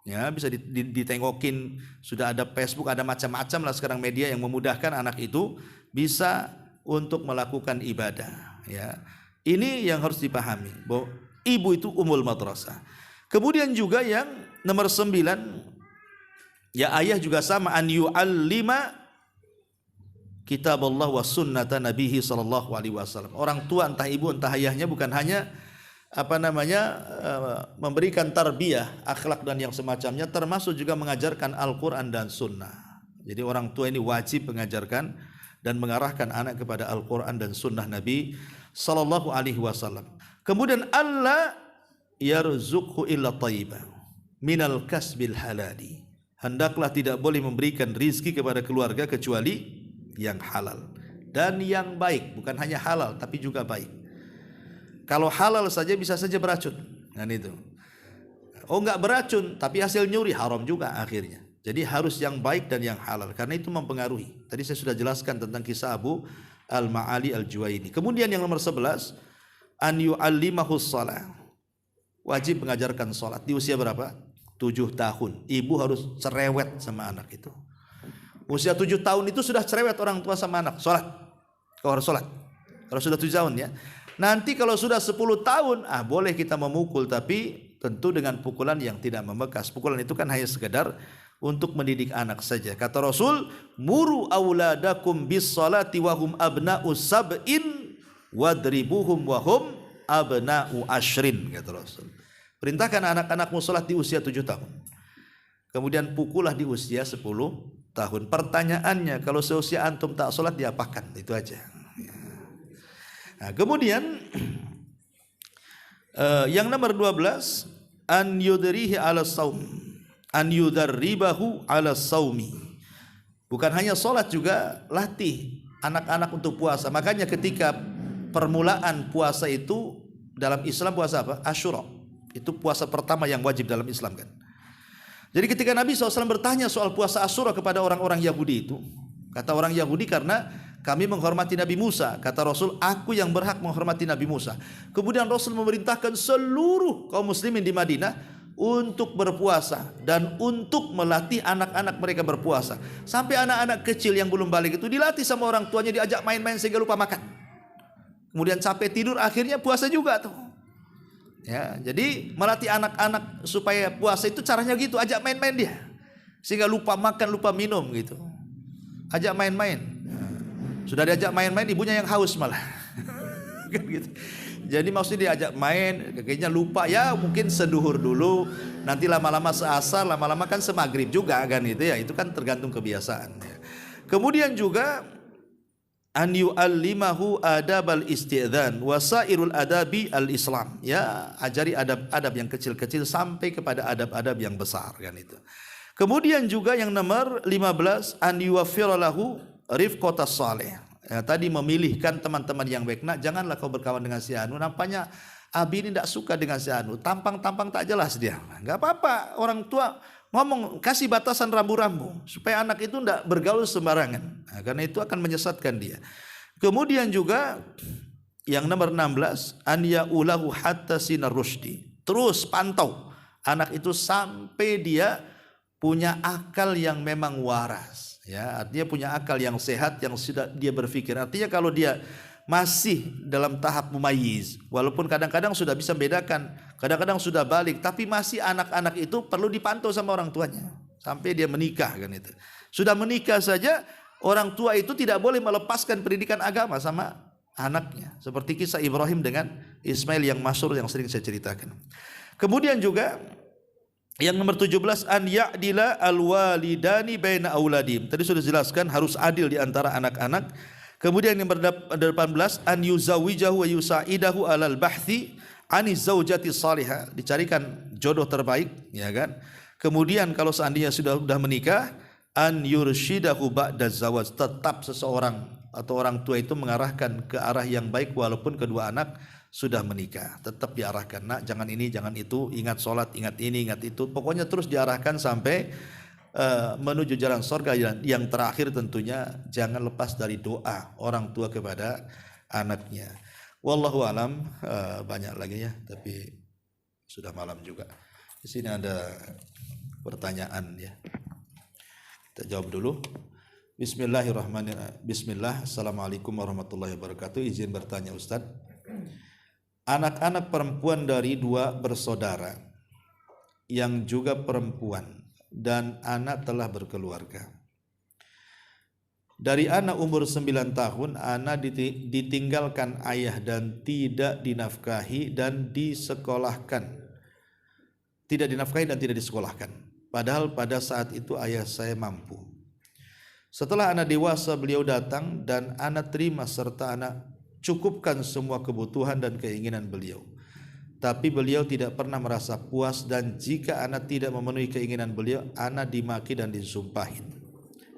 Ya, bisa ditengokin, sudah ada Facebook, ada macam-macam lah sekarang media yang memudahkan anak itu bisa untuk melakukan ibadah. Ya, ini yang harus dipahami. Bahwa ibu itu ummul madrasah. Kemudian juga yang nomor 9, ya ayah juga sama, an yu'allima kitab Allah wa sunnata nabihi sallallahu alaihi wasallam. Orang tua entah ibu entah ayahnya bukan hanya memberikan tarbiyah akhlak dan yang semacamnya, termasuk juga mengajarkan Al-Quran dan Sunnah. Jadi orang tua ini wajib mengajarkan dan mengarahkan anak kepada Al-Quran dan Sunnah Nabi sallallahu alaihi wasallam. Kemudian Allah yarzuqhu illa thayyibah minal kasbil halali. Hendaklah tidak boleh memberikan rizki kepada keluarga kecuali yang halal dan yang baik, bukan hanya halal tapi juga baik. Kalau halal saja bisa saja beracun, kan itu. Oh enggak beracun tapi hasil nyuri, haram juga akhirnya. Jadi harus yang baik dan yang halal, karena itu mempengaruhi. Tadi saya sudah jelaskan tentang kisah Abu Al-Ma'ali Al-Juwaini. Kemudian yang nomor 11, an yu'allimahus shalah. Wajib mengajarkan salat di usia berapa? 7 tahun. Ibu harus cerewet sama anak itu. Usia 7 tahun itu sudah cerewet orang tua sama anak. Salat. Kau harus salat. Kalau sudah 7 tahun ya. Nanti kalau sudah 10 tahun, boleh kita memukul, tapi tentu dengan pukulan yang tidak membekas. Pukulan itu kan hanya sekedar untuk mendidik anak saja. Kata Rasul, muru auladakum bis salati wahum abna'u sab'in wadribuhum wahum abna'u ashrin, kata Rasul. Perintahkan anak-anakmu salat di usia 7 tahun. Kemudian pukullah di usia 10 tahun. Pertanyaannya, kalau seusia antum tak salat diapakan? Itu aja. Nah, kemudian yang nomor 12, an yudrihi ala saum, an yudarribahu ala saumi. Bukan hanya salat, juga latih anak-anak untuk puasa. Makanya ketika permulaan puasa itu dalam Islam, puasa apa? Asyura. Itu puasa pertama yang wajib dalam Islam kan. Jadi ketika Nabi SAW bertanya soal puasa Asyura kepada orang-orang Yahudi itu, Kata orang Yahudi, karena kami menghormati Nabi Musa. Kata Rasul, aku yang berhak menghormati Nabi Musa. Kemudian Rasul memerintahkan seluruh kaum muslimin di Madinah untuk berpuasa dan untuk melatih anak-anak mereka berpuasa. Sampai anak-anak kecil yang belum balik itu dilatih sama orang tuanya, diajak main-main sehingga lupa makan. Kemudian capek tidur, akhirnya puasa juga tuh. Ya, jadi melatih anak-anak supaya puasa itu caranya gitu, ajak main-main dia. Sehingga lupa makan, lupa minum gitu. Ajak main-main. Sudah diajak main-main, ibunya yang haus malah. Kan gitu. Jadi maksudnya diajak main, kayaknya lupa, ya mungkin seduhur dulu, nanti lama-lama seasar, lama-lama kan semaghrib juga kan itu ya, itu kan tergantung kebiasaan. Kemudian juga an yu'allimahu adabal isti'dzan wasairul adabi al-islam. Ya, ajari adab-adab yang kecil-kecil sampai kepada adab-adab yang besar kan itu. Kemudian juga yang nomor 15, an yuwaffira lahu rifqatas salih. Ya, tadi memilihkan teman-teman yang baik. Nak, janganlah kau berkawan dengan si Anu. Nampaknya Abi ini tidak suka dengan si Anu. Tampang-tampang tak jelas dia. Enggak apa-apa. Orang tua ngomong, kasih batasan rambu-rambu supaya anak itu tidak bergaul sembarangan. Nah, karena itu akan menyesatkan dia. Kemudian juga yang nomor 16, an ya'ulahu hatta sinar rusdi. Terus pantau anak itu sampai dia punya akal yang memang waras. Ya, artinya punya akal yang sehat, yang sudah dia berpikir. Artinya kalau dia masih dalam tahap mumayyiz, walaupun kadang-kadang sudah bisa bedakan, kadang-kadang sudah balik, tapi masih anak-anak itu perlu dipantau sama orang tuanya sampai dia menikah kan itu. Sudah menikah saja orang tua itu tidak boleh melepaskan pendidikan agama sama anaknya. Seperti kisah Ibrahim dengan Ismail yang masyhur yang sering saya ceritakan. Kemudian juga yang nomor 17, an ya'dila alwalidani baina auladim. Tadi sudah dijelaskan harus adil di antara anak-anak. Kemudian yang nomor 18, an yuzawijahu wa yusaidahu alal bahthi ani zaujati salihah. Dicarikan jodoh terbaik, ya kan? Kemudian kalau seandainya sudah menikah, an yurshidahu ba'da zawaj. Tetap seseorang atau orang tua itu mengarahkan ke arah yang baik walaupun kedua anak sudah menikah, tetap diarahkan, nak jangan ini, jangan itu, ingat sholat, ingat ini, ingat itu, pokoknya terus diarahkan sampai menuju jalan surga. Yang terakhir tentunya jangan lepas dari doa orang tua kepada anaknya. Wallahu alam. Banyak lagi ya, tapi sudah malam juga. Di sini ada pertanyaan ya, kita jawab dulu. Bismillahirrahmanirrahim. Bismillah. Assalamualaikum warahmatullahi wabarakatuh. Izin bertanya Ustadz, anak-anak perempuan dari 2 bersaudara yang juga perempuan dan anak telah berkeluarga. Dari anak umur 9 tahun, anak ditinggalkan ayah dan tidak dinafkahi dan disekolahkan. Tidak dinafkahi dan tidak disekolahkan. Padahal pada saat itu ayah saya mampu. Setelah anak dewasa, beliau datang dan anak terima serta anak cukupkan semua kebutuhan dan keinginan beliau. Tapi beliau tidak pernah merasa puas, dan jika anak tidak memenuhi keinginan beliau, anak dimaki dan disumpahin.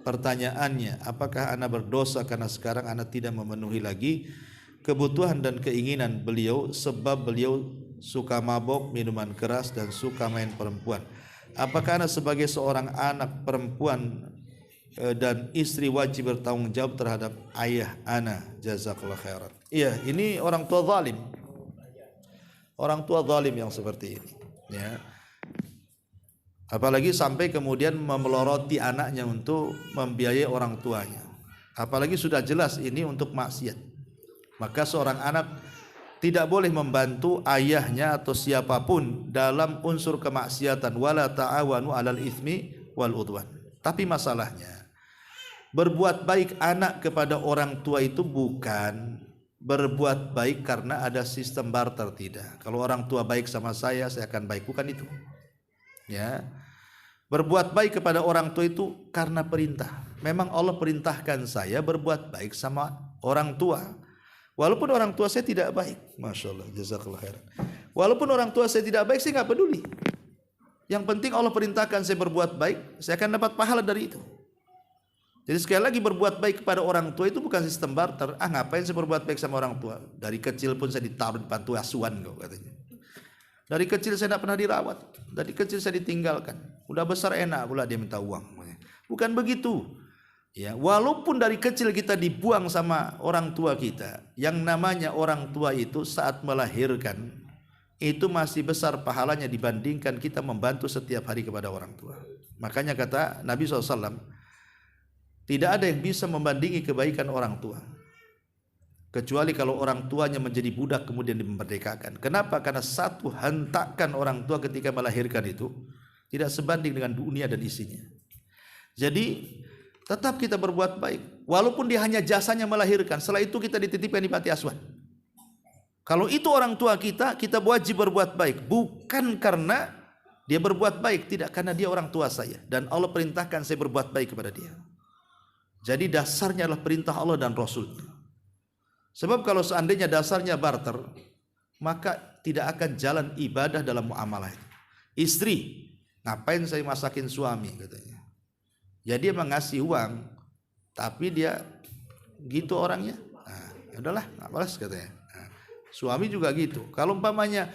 Pertanyaannya, apakah anak berdosa karena sekarang anak tidak memenuhi lagi kebutuhan dan keinginan beliau sebab beliau suka mabok, minuman keras, dan suka main perempuan? Apakah anak sebagai seorang anak perempuan dan istri wajib bertanggung jawab terhadap ayah ana? Jazakallah khairan. Iya, ini orang tua zalim. Orang tua zalim yang seperti ini, ya. Apalagi sampai kemudian memeloroti anaknya untuk membiayai orang tuanya. Apalagi sudah jelas ini untuk maksiat. Maka seorang anak tidak boleh membantu ayahnya atau siapapun dalam unsur kemaksiatan. Wala ta'awanu 'alal itsmi wal udwan. Tapi masalahnya, berbuat baik anak kepada orang tua itu bukan berbuat baik karena ada sistem barter, tidak. Kalau orang tua baik sama saya akan baik, bukan itu. Ya. Berbuat baik kepada orang tua itu karena perintah. Memang Allah perintahkan saya berbuat baik sama orang tua. Walaupun orang tua saya tidak baik. Masya Allah, jazakallah khairan. Walaupun orang tua saya tidak baik, saya nggak peduli. Yang penting Allah perintahkan saya berbuat baik, saya akan dapat pahala dari itu. Jadi sekali lagi, berbuat baik kepada orang tua itu bukan sistem barter. Ngapain saya berbuat baik sama orang tua? Dari kecil pun saya ditaruh di panti asuhan kau, katanya. Dari kecil saya tidak pernah dirawat. Dari kecil saya ditinggalkan. Udah besar enak pula dia minta uang. Bukan begitu. Ya, walaupun dari kecil kita dibuang sama orang tua kita, yang namanya orang tua itu saat melahirkan itu masih besar pahalanya dibandingkan kita membantu setiap hari kepada orang tua. Makanya kata Nabi SAW, tidak ada yang bisa membandingi kebaikan orang tua kecuali kalau orang tuanya menjadi budak kemudian dimerdekakan. Kenapa? Karena satu hentakan orang tua ketika melahirkan itu tidak sebanding dengan dunia dan isinya. Jadi tetap kita berbuat baik walaupun dia hanya jasanya melahirkan. Setelah itu kita dititipkan di panti asuhan. Kalau itu orang tua kita, kita wajib berbuat baik, bukan karena dia berbuat baik, tidak, karena dia orang tua saya dan Allah perintahkan saya berbuat baik kepada dia. Jadi dasarnya adalah perintah Allah dan Rasulnya. Sebab kalau seandainya dasarnya barter, maka tidak akan jalan ibadah dalam muamalah itu. Istri, ngapain saya masakin suami katanya. Jadi dia mengasih uang, tapi dia gitu orangnya. Nah, udahlah, nggak balas katanya. Nah, suami juga gitu. Kalau umpamanya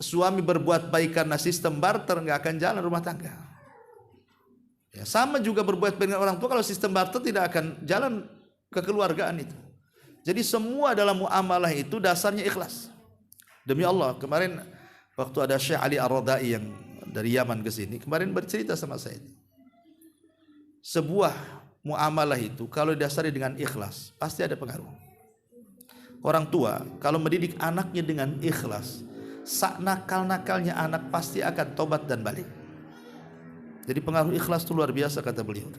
suami berbuat baik karena sistem barter, nggak akan jalan rumah tangga. Ya, sama juga berbuat baik dengan orang tua, kalau sistem barter tidak akan jalan kekeluargaan itu. Jadi semua dalam muamalah itu dasarnya ikhlas. Demi Allah, kemarin waktu ada Syekh Ali Ar-Radai yang dari Yaman ke sini, kemarin bercerita sama saya. Sebuah muamalah itu kalau didasari dengan ikhlas, pasti ada pengaruh. Orang tua kalau mendidik anaknya dengan ikhlas, sak nakal-nakalnya anak pasti akan tobat dan balik. Jadi pengaruh ikhlas itu luar biasa kata beliau.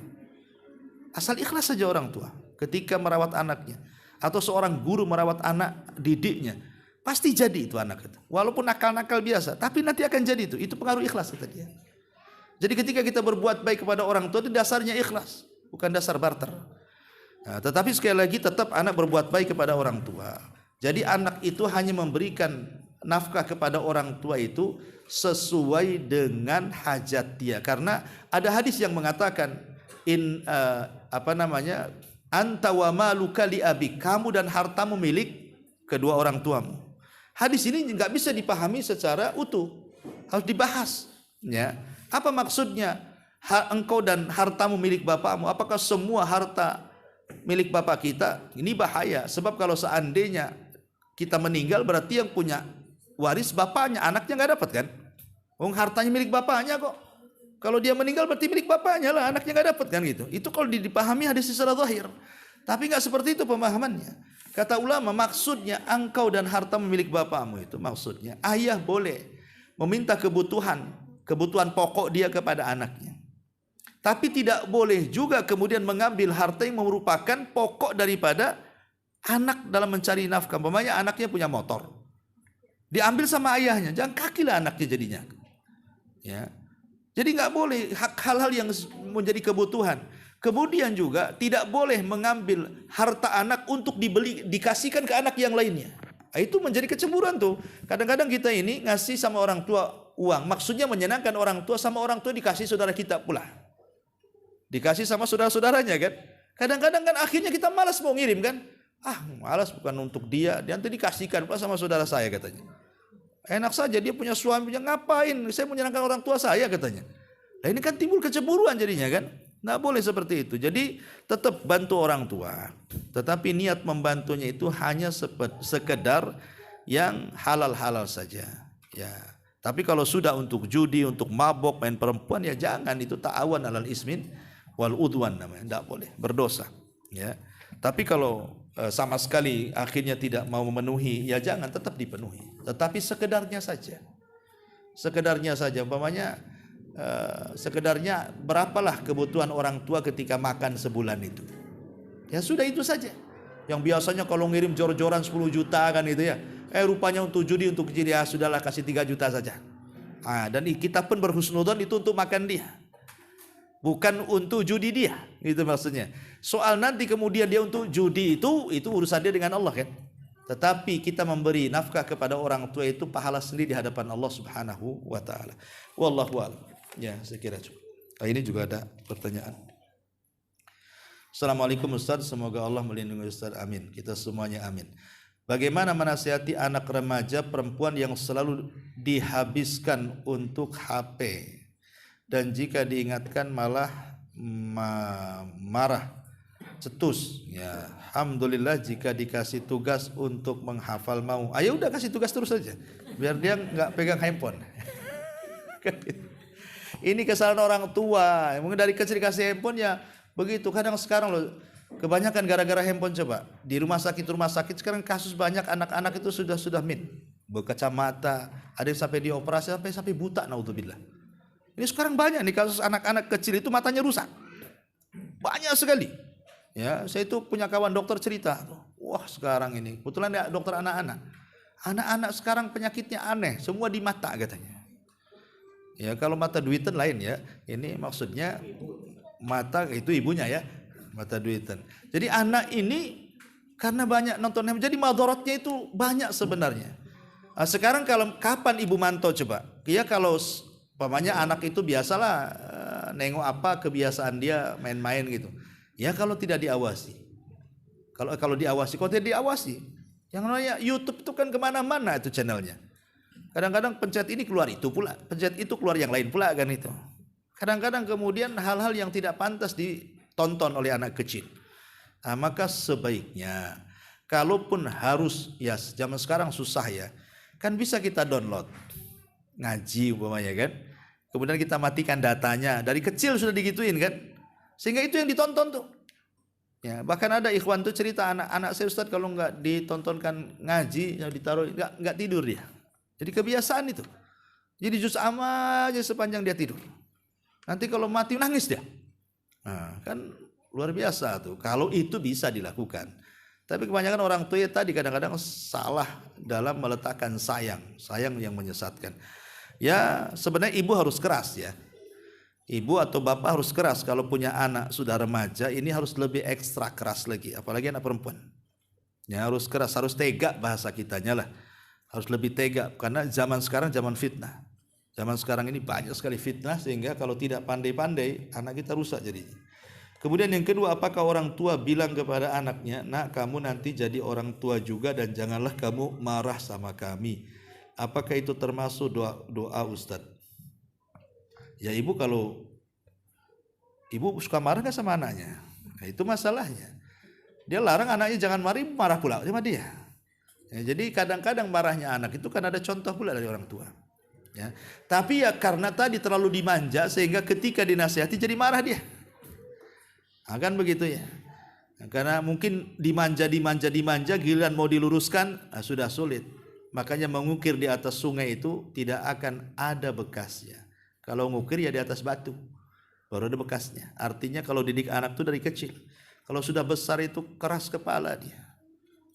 Asal ikhlas saja orang tua ketika merawat anaknya, atau seorang guru merawat anak didiknya, pasti jadi itu anak itu. Walaupun nakal-nakal biasa, tapi nanti akan jadi itu. Itu pengaruh ikhlas kata dia. Jadi ketika kita berbuat baik kepada orang tua itu dasarnya ikhlas, bukan dasar barter. Nah, tetapi sekali lagi tetap anak berbuat baik kepada orang tua. Jadi anak itu hanya memberikan nafkah kepada orang tua itu sesuai dengan hajat dia. Karena ada hadis yang mengatakan anta wa maluka li abi, kamu dan hartamu milik kedua orang tuamu. Hadis ini nggak bisa dipahami secara utuh, harus dibahas. Ya, apa maksudnya? Engkau dan hartamu milik bapakmu. Apakah semua harta milik bapak kita? Ini bahaya. Sebab kalau seandainya kita meninggal, berarti yang punya waris bapaknya, anaknya nggak dapat kan? Hartanya milik bapaknya kok. Kalau dia meninggal berarti milik bapaknya lah, anaknya nggak dapat kan gitu. Itu kalau dipahami hadis secara zahir. Tapi nggak seperti itu pemahamannya. Kata ulama, maksudnya engkau dan harta milik bapakmu itu maksudnya ayah boleh meminta kebutuhan pokok dia kepada anaknya. Tapi tidak boleh juga kemudian mengambil harta yang merupakan pokok daripada anak dalam mencari nafkah. Umpamanya anaknya punya motor, diambil sama ayahnya, jangan kakilah anaknya jadinya. Ya. Jadi nggak boleh hal-hal yang menjadi kebutuhan. Kemudian juga tidak boleh mengambil harta anak untuk dikasihkan ke anak yang lainnya. Itu menjadi kecemburuan tuh. Kadang-kadang kita ini ngasih sama orang tua uang, maksudnya menyenangkan orang tua, sama orang tua dikasih saudara kita pula. Dikasih sama saudara-saudaranya kan. Kadang-kadang kan akhirnya kita malas mau ngirim kan. Malas, bukan untuk dia, nanti dikasihkan pula sama saudara saya katanya. Enak saja dia punya suami, ngapain saya menyenangkan orang tua saya katanya. Nah ini kan timbul kecemburuan jadinya kan. Nggak boleh seperti itu. Jadi tetap bantu orang tua, tetapi niat membantunya itu hanya sekedar yang halal-halal saja. Ya. Tapi kalau sudah untuk judi, untuk mabok, main perempuan, ya jangan. Itu ta'awan alal ismin wal udwan namanya. Nggak boleh, berdosa. Ya. Tapi kalau sama sekali akhirnya tidak mau memenuhi, ya jangan, tetap dipenuhi. Tetapi sekedarnya saja. Sekedarnya saja. Umpamanya sekedarnya berapalah kebutuhan orang tua ketika makan sebulan itu. Ya sudah itu saja. Yang biasanya kalau ngirim jor-joran 10 juta kan itu ya. Rupanya untuk judi, untuk jadi ya sudahlah kasih 3 juta saja. Dan kita pun berhusnudzon itu untuk makan dia. Bukan untuk judi dia. Itu maksudnya. Soal nanti kemudian dia untuk judi itu urusan dia dengan Allah kan. Tetapi kita memberi nafkah kepada orang tua itu pahala sendiri di hadapan Allah Subhanahu wa taala. Wallahu a'lam. Ya, saya kira cukup. Ini juga ada pertanyaan. Assalamualaikum Ustaz, semoga Allah melindungi Ustaz. Amin. Kita semuanya amin. Bagaimana menasihati anak remaja perempuan yang selalu dihabiskan untuk HP dan jika diingatkan malah marah, cetus. Ya, alhamdulillah jika dikasih tugas untuk menghafal mau. Ayo udah kasih tugas terus saja, biar dia nggak pegang handphone. Ini kesalahan orang tua. Mungkin dari kecil dikasih handphone ya begitu. Kadang sekarang loh, kebanyakan gara-gara handphone. Coba di rumah sakit sekarang kasus banyak anak-anak itu sudah min, berkacamata, ada yang sampai dioperasi sampai buta, naudzubillah. Ini sekarang banyak nih kasus anak-anak kecil itu matanya rusak, banyak sekali. Ya, saya itu punya kawan dokter cerita, wah sekarang ini kebetulan ya dokter anak-anak sekarang penyakitnya aneh, semua di mata katanya. Ya kalau mata duitan lain ya, ini maksudnya mata itu ibunya ya, mata duitan. Jadi anak ini karena banyak nonton handphone, jadi madharatnya itu banyak sebenarnya. Nah, sekarang kalau kapan ibu mantau coba? Ya kalau umpamanya anak itu biasalah nengok apa kebiasaan dia main-main gitu. Ya kalau tidak diawasi. Kalau diawasi, kalau tidak diawasi, yang namanya YouTube itu kan kemana-mana itu channelnya. Kadang-kadang pencet ini keluar itu pula, pencet itu keluar yang lain pula kan itu. Kadang-kadang kemudian hal-hal yang tidak pantas ditonton oleh anak kecil. Nah, maka sebaiknya, kalaupun harus, ya zaman sekarang susah ya, kan bisa kita download ngaji umpamanya kan. Kemudian kita matikan datanya, dari kecil sudah digituin kan, sehingga itu yang ditonton tuh. Ya, bahkan ada ikhwan tuh cerita anak saya Ustaz kalau nggak ditontonkan ngaji, yang ditaruh nggak tidur dia. Jadi kebiasaan itu. Jadi juz amma aja sepanjang dia tidur. Nanti kalau mati nangis dia. Nah, kan luar biasa tuh. Kalau itu bisa dilakukan. Tapi kebanyakan orang tua tadi kadang-kadang salah dalam meletakkan sayang yang menyesatkan. Ya sebenarnya ibu harus keras ya. Ibu atau bapak harus keras. Kalau punya anak sudah remaja, ini harus lebih ekstra keras lagi. Apalagi anak perempuan. Ya harus keras, harus tega bahasa kitanya lah. Harus lebih tega. Karena zaman sekarang zaman fitnah. Zaman sekarang ini banyak sekali fitnah. Sehingga kalau tidak pandai-pandai, anak kita rusak jadinya. Kemudian yang kedua, apakah orang tua bilang kepada anaknya, nak kamu nanti jadi orang tua juga dan janganlah kamu marah sama kami. Apakah itu termasuk doa Ustadz? Ya ibu kalau ibu suka marah gak sama anaknya? Nah, itu masalahnya. Dia larang anaknya jangan marah pula sama dia. Ya, jadi kadang-kadang marahnya anak itu kan ada contoh pula dari orang tua. Ya. Tapi ya karena tadi terlalu dimanja sehingga ketika dinasihati jadi marah dia. Kan begitu ya. Karena mungkin dimanja giliran mau diluruskan sudah sulit. Makanya mengukir di atas sungai itu tidak akan ada bekasnya. Kalau ngukir ya di atas batu baru ada bekasnya. Artinya kalau didik anak itu dari kecil. Kalau sudah besar itu keras kepala dia.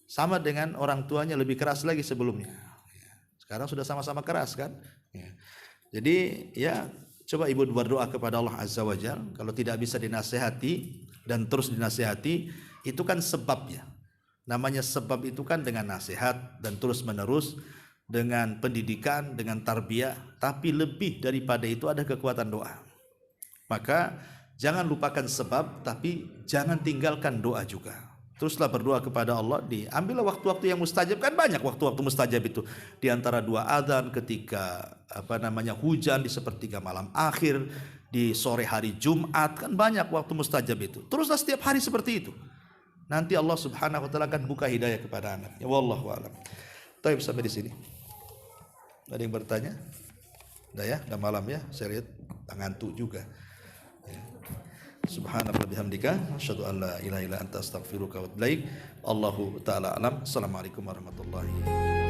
Sama dengan orang tuanya lebih keras lagi sebelumnya. Sekarang sudah sama-sama keras kan. Jadi ya coba ibu berdoa kepada Allah Azza wa Jalla. Kalau tidak bisa dinasehati dan terus dinasehati, itu kan sebabnya. Namanya sebab itu kan dengan nasihat dan terus menerus, dengan pendidikan, dengan tarbiyah. Tapi lebih daripada itu ada kekuatan doa. Maka jangan lupakan sebab, tapi jangan tinggalkan doa juga. Teruslah berdoa kepada Allah. Diambillah waktu-waktu yang mustajab. Kan banyak waktu-waktu mustajab itu. Di antara dua adzan, ketika hujan, di sepertiga malam akhir, di sore hari Jumat, kan banyak waktu mustajab itu. Teruslah setiap hari seperti itu. Nanti Allah Subhanahu wa taala akan buka hidayah kepada anak. Ya wallahu a'lam. Baik, sampai di sini. Ada yang bertanya? Udah ya, udah malam ya. Saya lihat ngantuk juga. Subhanallah bihamdika asyhadu an la ilaha illa anta astaghfiruka wa atubu ilaik. Allahu taala alam. Assalamualaikum warahmatullahi wabarakatuh.